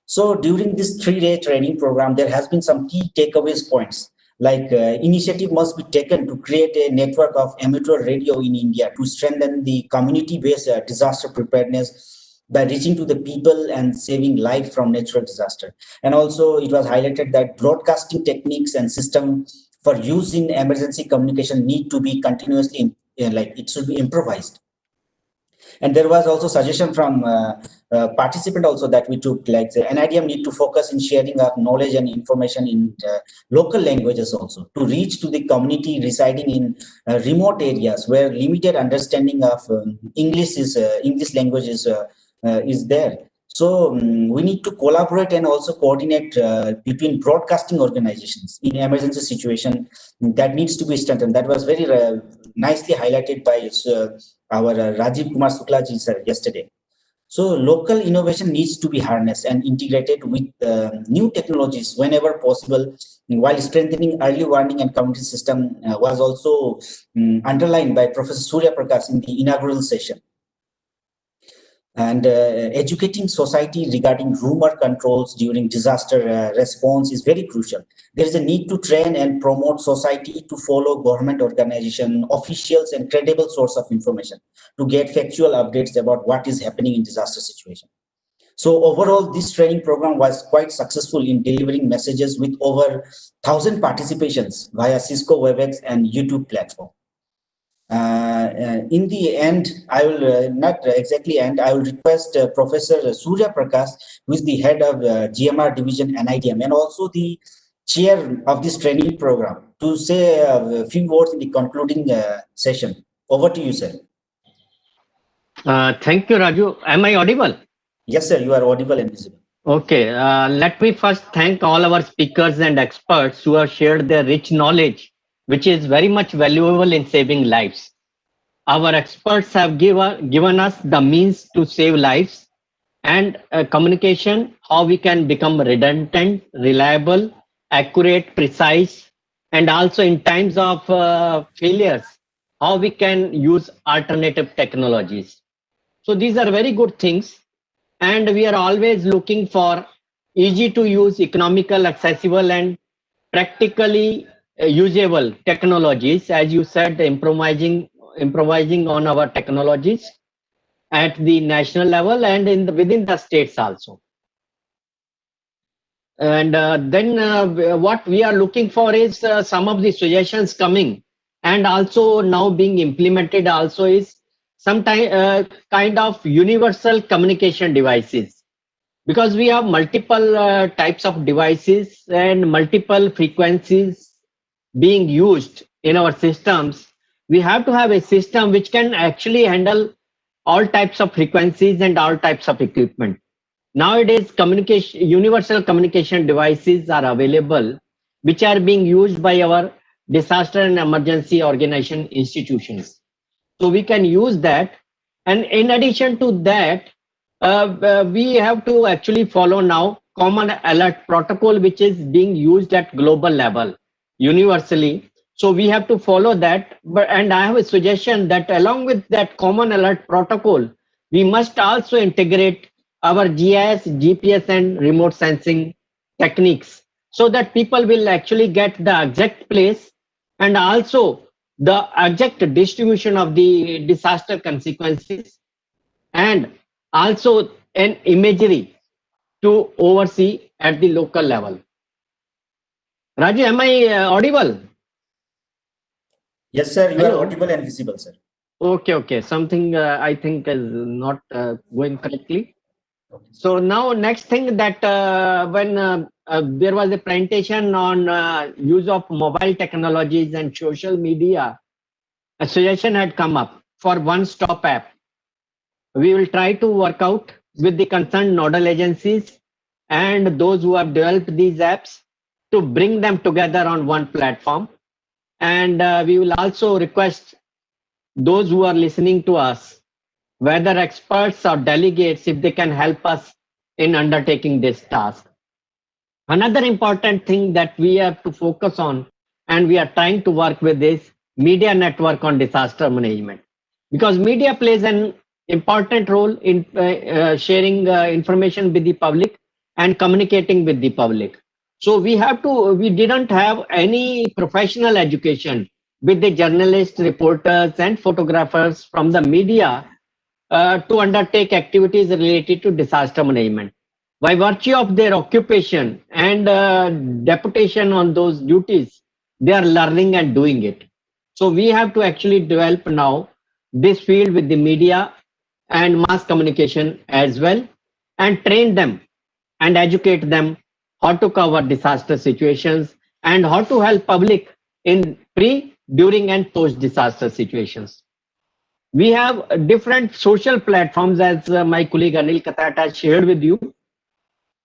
Speaker 2: So during this 3-day training program, there has been some key takeaways points, like initiative must be taken to create a network of amateur radio in India to strengthen the community-based disaster preparedness by reaching to the people and saving life from natural disaster. And also it was highlighted that broadcasting techniques and system for use in emergency communication need to be continuously, it should be improvised. And there was also suggestion from participant also that we took, like the NIDM need to focus in sharing of knowledge and information in local languages also to reach to the community residing in remote areas where limited understanding of English language is there. So we need to collaborate and also coordinate between broadcasting organizations in emergency situation. That needs to be strengthened. That was very nicely highlighted by our Rajiv Kumar Suklaji sir yesterday. So local innovation needs to be harnessed and integrated with new technologies whenever possible, while strengthening early warning and community system was also underlined by Professor Surya Prakash in the inaugural session. And educating society regarding rumor controls during disaster response is very crucial. There is a need to train and promote society to follow government organization, officials, and credible source of information to get factual updates about what is happening in disaster situation. So overall, this training program was quite successful in delivering messages with over 1,000 participations via Cisco WebEx and YouTube platform. In the end, I will not exactly end. I will request Professor Surya Prakash, who is the head of GMR division NIDM, and also the chair of this training program to say a few words in the concluding session. Over to you, sir.
Speaker 6: Thank you, Raju. Am I audible?
Speaker 2: Yes, sir, you are audible and visible.
Speaker 6: Okay, let me first thank all our speakers and experts who have shared their rich knowledge, which is very much valuable in saving lives. Our experts have given us the means to save lives and communication, how we can become redundant, reliable, accurate, precise, and also in times of failures, how we can use alternative technologies. So these are very good things, and we are always looking for easy to use, economical, accessible, and practically usable technologies. As you said, improvising on our technologies at the national level and within the states also. And then what we are looking for is some of the suggestions coming and also now being implemented also is some kind of universal communication devices, because we have multiple types of devices and multiple frequencies being used in our systems. We have to have a system which can actually handle all types of frequencies and all types of equipment. Nowadays, universal communication devices are available, which are being used by our disaster and emergency organization institutions. So we can use that. And in addition to that, we have to actually follow now common alert protocol, which is being used at global level universally. So we have to follow that. And I have a suggestion that along with that common alert protocol, we must also integrate our GIS, GPS, and remote sensing techniques so that people will actually get the exact place and also the exact distribution of the disaster consequences, and also an imagery to oversee at the local level. Raju, am I audible?
Speaker 2: Yes, sir, you
Speaker 6: Hello?
Speaker 2: are audible and visible, sir.
Speaker 6: Okay. Something I think is not going correctly. So now next thing that when there was a presentation on use of mobile technologies and social media, a suggestion had come up for one-stop app. We will try to work out with the concerned nodal agencies and those who have developed these apps to bring them together on one platform. And we will also request those who are listening to us, whether experts or delegates, if they can help us in undertaking this task. Another important thing that we have to focus on and we are trying to work with is media network on disaster management, because media plays an important role in sharing information with the public and communicating with the public. So we didn't have any professional education with the journalists, reporters, and photographers from the media to undertake activities related to disaster management. By virtue of their occupation and deputation on those duties, they are learning and doing it. So we have to actually develop now this field with the media and mass communication as well, and train them and educate them how to cover disaster situations and how to help public in pre, during, and post disaster situations. We have different social platforms, as my colleague Anil Katata shared with you,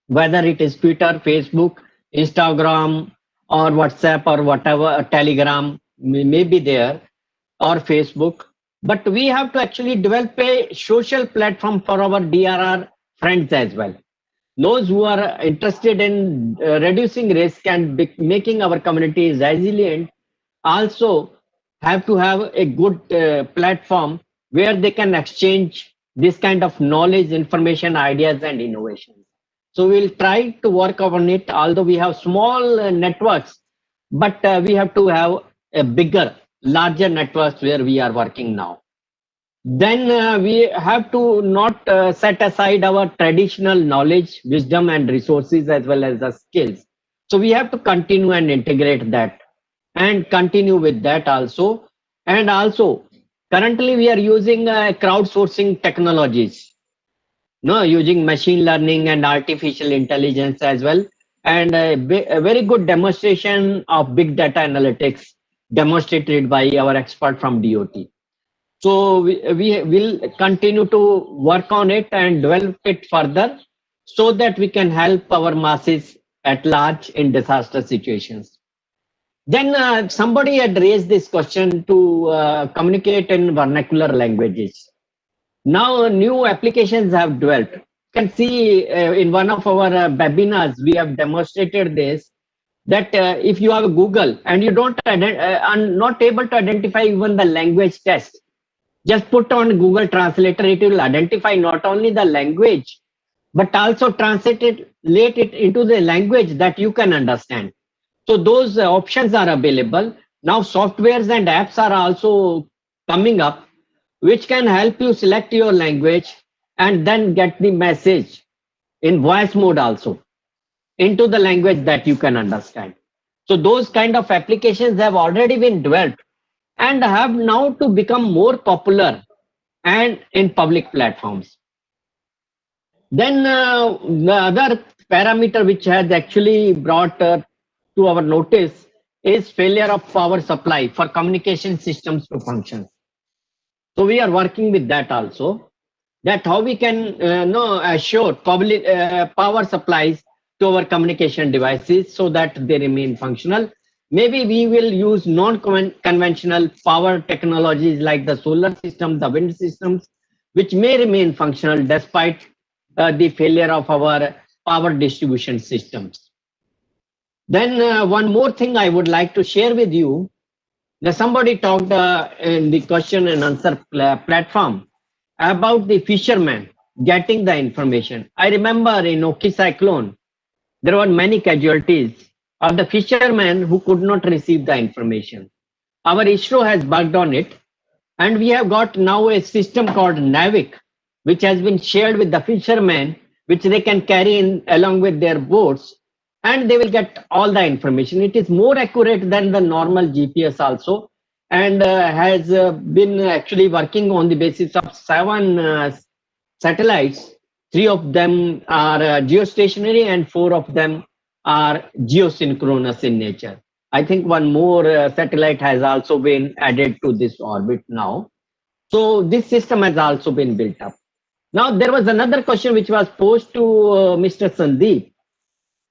Speaker 6: whether it is Twitter, Facebook, Instagram, or WhatsApp, or whatever, Telegram may be there, or Facebook. But we have to actually develop a social platform for our DRR friends as well. Those who are interested in reducing risk and making our communities resilient also have to have a good platform where they can exchange this kind of knowledge, information, ideas, and innovations. So we'll try to work on it, although we have small networks, but we have to have a bigger, larger networks where we are working now. Then we have to not set aside our traditional knowledge, wisdom, and resources, as well as the skills. So we have to continue and integrate that and continue with that also. And also, currently we are using crowdsourcing technologies, using machine learning and artificial intelligence as well and a very good demonstration of big data analytics demonstrated by our expert from DOT. So we will continue to work on it and develop it further so that we can help our masses at large in disaster situations. Then somebody had raised this question to communicate in vernacular languages. Now new applications have developed. You can see in one of our webinars, we have demonstrated this, that if you have a Google and you don't are not able to identify even the language test, just put on Google Translator, it will identify not only the language, but also translate it into the language that you can understand. So those options are available. Now softwares and apps are also coming up, which can help you select your language and then get the message in voice mode also into the language that you can understand. So those kind of applications have already been developed and have now to become more popular and in public platforms. Then the other parameter which has actually brought to our notice is failure of power supply for communication systems to function. So we are working with that also, that how we can assure power supplies to our communication devices so that they remain functional. Maybe we will use non-conventional power technologies like the solar system, the wind systems, which may remain functional despite the failure of our power distribution systems. Then one more thing I would like to share with you. Now somebody talked in the question and answer platform about the fishermen getting the information. I remember in Oki cyclone, there were many casualties of the fishermen who could not receive the information. Our ISRO has worked on it, and we have got now a system called NAVIC, which has been shared with the fishermen, which they can carry in along with their boats, and they will get all the information. It is more accurate than the normal GPS also, and has been actually working on the basis of 7 satellites. 3 of them are geostationary and 4 of them are geosynchronous in nature. I think one more satellite has also been added to this orbit now. So this system has also been built up. Now there was another question which was posed to Mr. Sandeep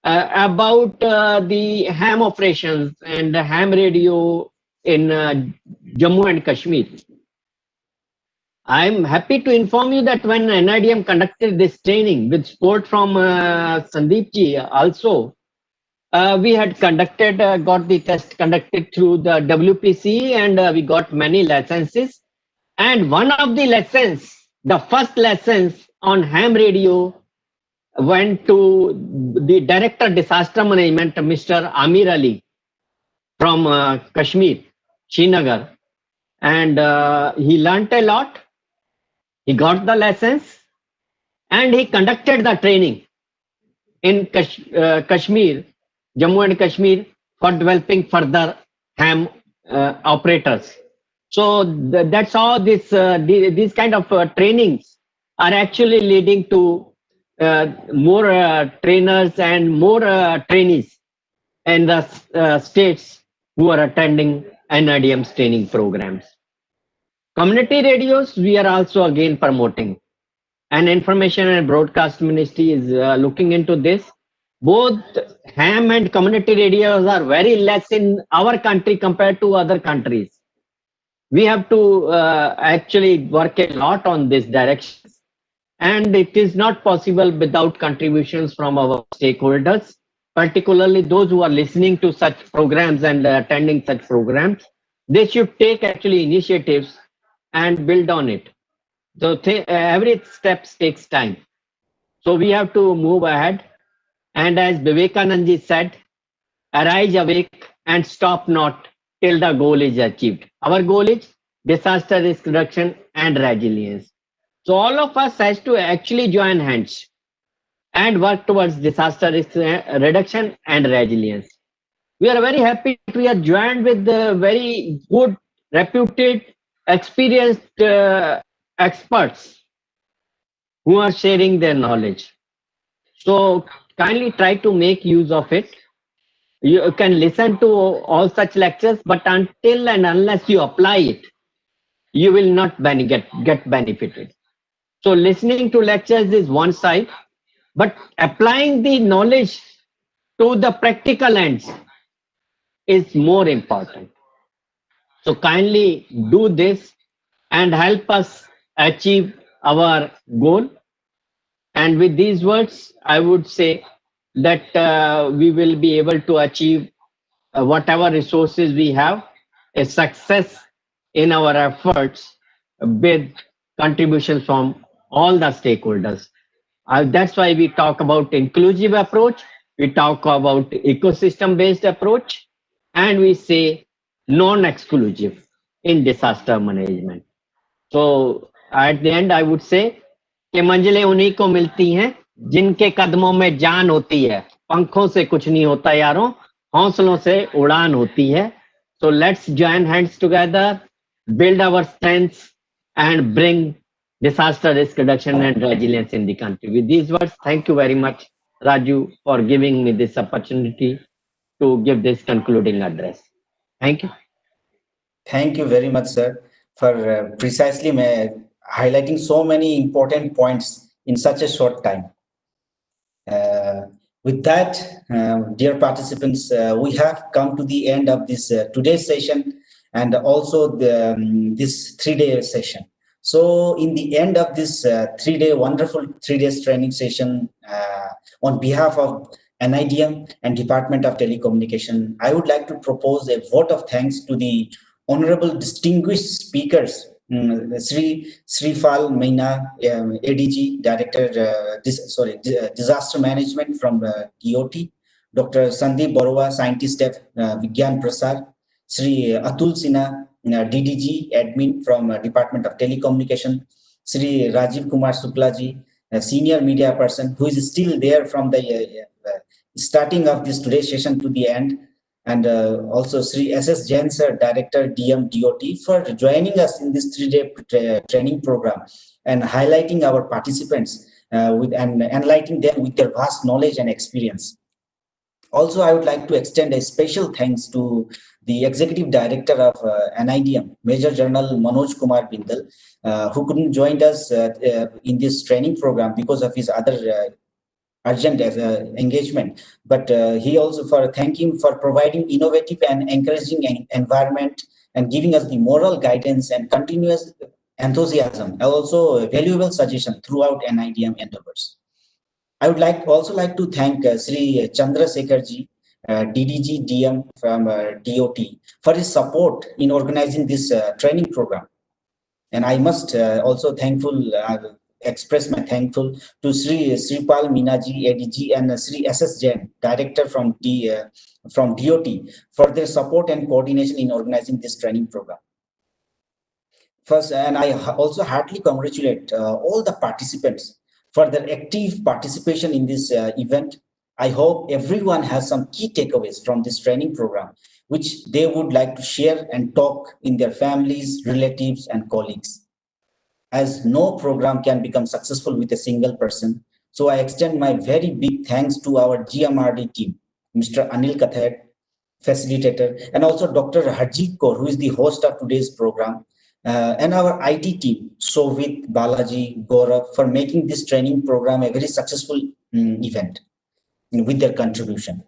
Speaker 6: about the ham operations and the ham radio in Jammu and Kashmir. I'm happy to inform you that when NIDM conducted this training with support from Sandeep ji also, we had conducted, got the test conducted through the WPC, and we got many licenses. And one of the lessons, the first lessons on ham radio went to the Director Disaster Management, Mr. Amir Ali from Kashmir, Srinagar. And he learnt a lot. He got the lessons and he conducted the training in Kashmir, Jammu and Kashmir, for developing further ham operators. So that's how these kind of trainings are actually leading to more trainers and more trainees in the states who are attending NIDM's training programs. Community radios, we are also again promoting, and Information and Broadcast Ministry is looking into this. Both ham and community radios are very less in our country compared to other countries. We have to actually work a lot on this direction, and it is not possible without contributions from our stakeholders, particularly those who are listening to such programs and attending such programs. They should take actually initiatives and build on it. So every step takes time. So we have to move ahead. And as Vivekanand said, arise awake and stop not till the goal is achieved. Our goal is disaster risk reduction and resilience. So all of us has to actually join hands and work towards disaster risk reduction and resilience. We are very happy that we are joined with very good, reputed, experienced experts who are sharing their knowledge. So kindly try to make use of it. You can listen to all such lectures, but until and unless you apply it, you will not get benefited. So listening to lectures is one side, but applying the knowledge to the practical ends is more important. So kindly do this and help us achieve our goal. And with these words, I would say that we will be able to achieve whatever resources we have, a success in our efforts with contributions from all the stakeholders. That's why we talk about inclusive approach, we talk about ecosystem based approach, and we say non-exclusive in disaster management. So at the end, I would say कि मंजिलें उन्हीं को मिलती हैं जिनके कदमों में जान होती है, पंखों से कुछ नहीं होता यारों, हौसलों से उड़ान होती है. So let's join hands together, build our strengths, and bring disaster risk reduction and resilience in the country. With these words, thank you very much, Raju, for giving me this opportunity to give this concluding address. Thank you.
Speaker 2: Thank you very much, sir, for precisely highlighting so many important points in such a short time. With that, dear participants, we have come to the end of this today's session and also this 3-day session. So in the end of this wonderful 3 days training session, on behalf of NIDM and Department of Telecommunication, I would like to propose a vote of thanks to the honorable distinguished speakers, Srifal Meena, ADG, Director, Disaster Management from DOT, Dr. Sandeep Barua, Scientist of Vigyan Prasar, Sri Atul Sinha, DDG, Admin from Department of Telecommunication, Sri Rajiv Kumar Suklaji, a Senior Media Person who is still there from the starting of this today's session to the end, and also Sri SS Jain sir, Director DM DOT, for joining us in this 3-day training program and highlighting our participants and enlightening them with their vast knowledge and experience. Also, I would like to extend a special thanks to the Executive Director of NIDM, Major General Manoj Kumar Bindal, who couldn't join us in this training program because of his other urgent engagement, but he also thank him for providing innovative and encouraging environment and giving us the moral guidance and continuous enthusiasm, and also a valuable suggestion throughout NIDM endeavors. I would also like to thank Sri Chandra Sekharji, DDG DM from DOT, for his support in organizing this training program. And I must also express my thankful to Sri Sripal Minaji, ADG, and Sri SS Jain, Director from DOT, for their support and coordination in organizing this training program. First, and I also heartily congratulate all the participants for their active participation in this event. I hope everyone has some key takeaways from this training program, which they would like to share and talk in their families, relatives, and colleagues. As no program can become successful with a single person, so I extend my very big thanks to our GMRD team, Mr. Anil Kathed, facilitator, and also Dr. Harjeet Kaur, who is the host of today's program, and our IT team, Sovit, Balaji, Gaurav, for making this training program a very successful event with their contribution.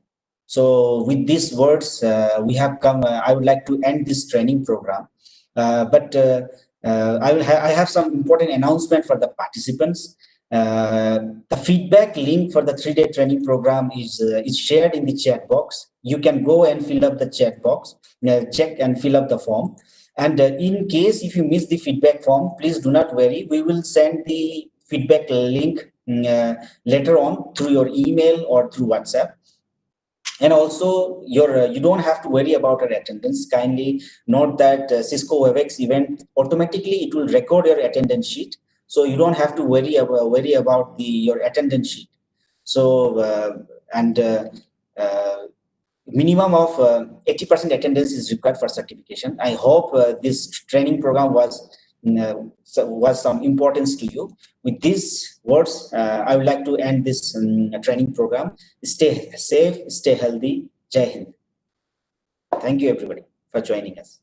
Speaker 2: So with these words, we have come, I would like to end this training program, but I have some important announcement for the participants. The feedback link for the 3-day training program is shared in the chat box. You can go and fill up the chat box, check and fill up the form. And in case if you miss the feedback form, please do not worry. We will send the feedback link later on through your email or through WhatsApp. And also, you don't have to worry about your attendance. Kindly note that Cisco WebEx event, automatically it will record your attendance sheet. So you don't have to worry about your attendance sheet. So, minimum of 80% attendance is required for certification. I hope this training program was was some importance to you. With these words, I would like to end this training program. Stay safe, stay healthy. Jai Hind. Thank you, everybody, for joining us.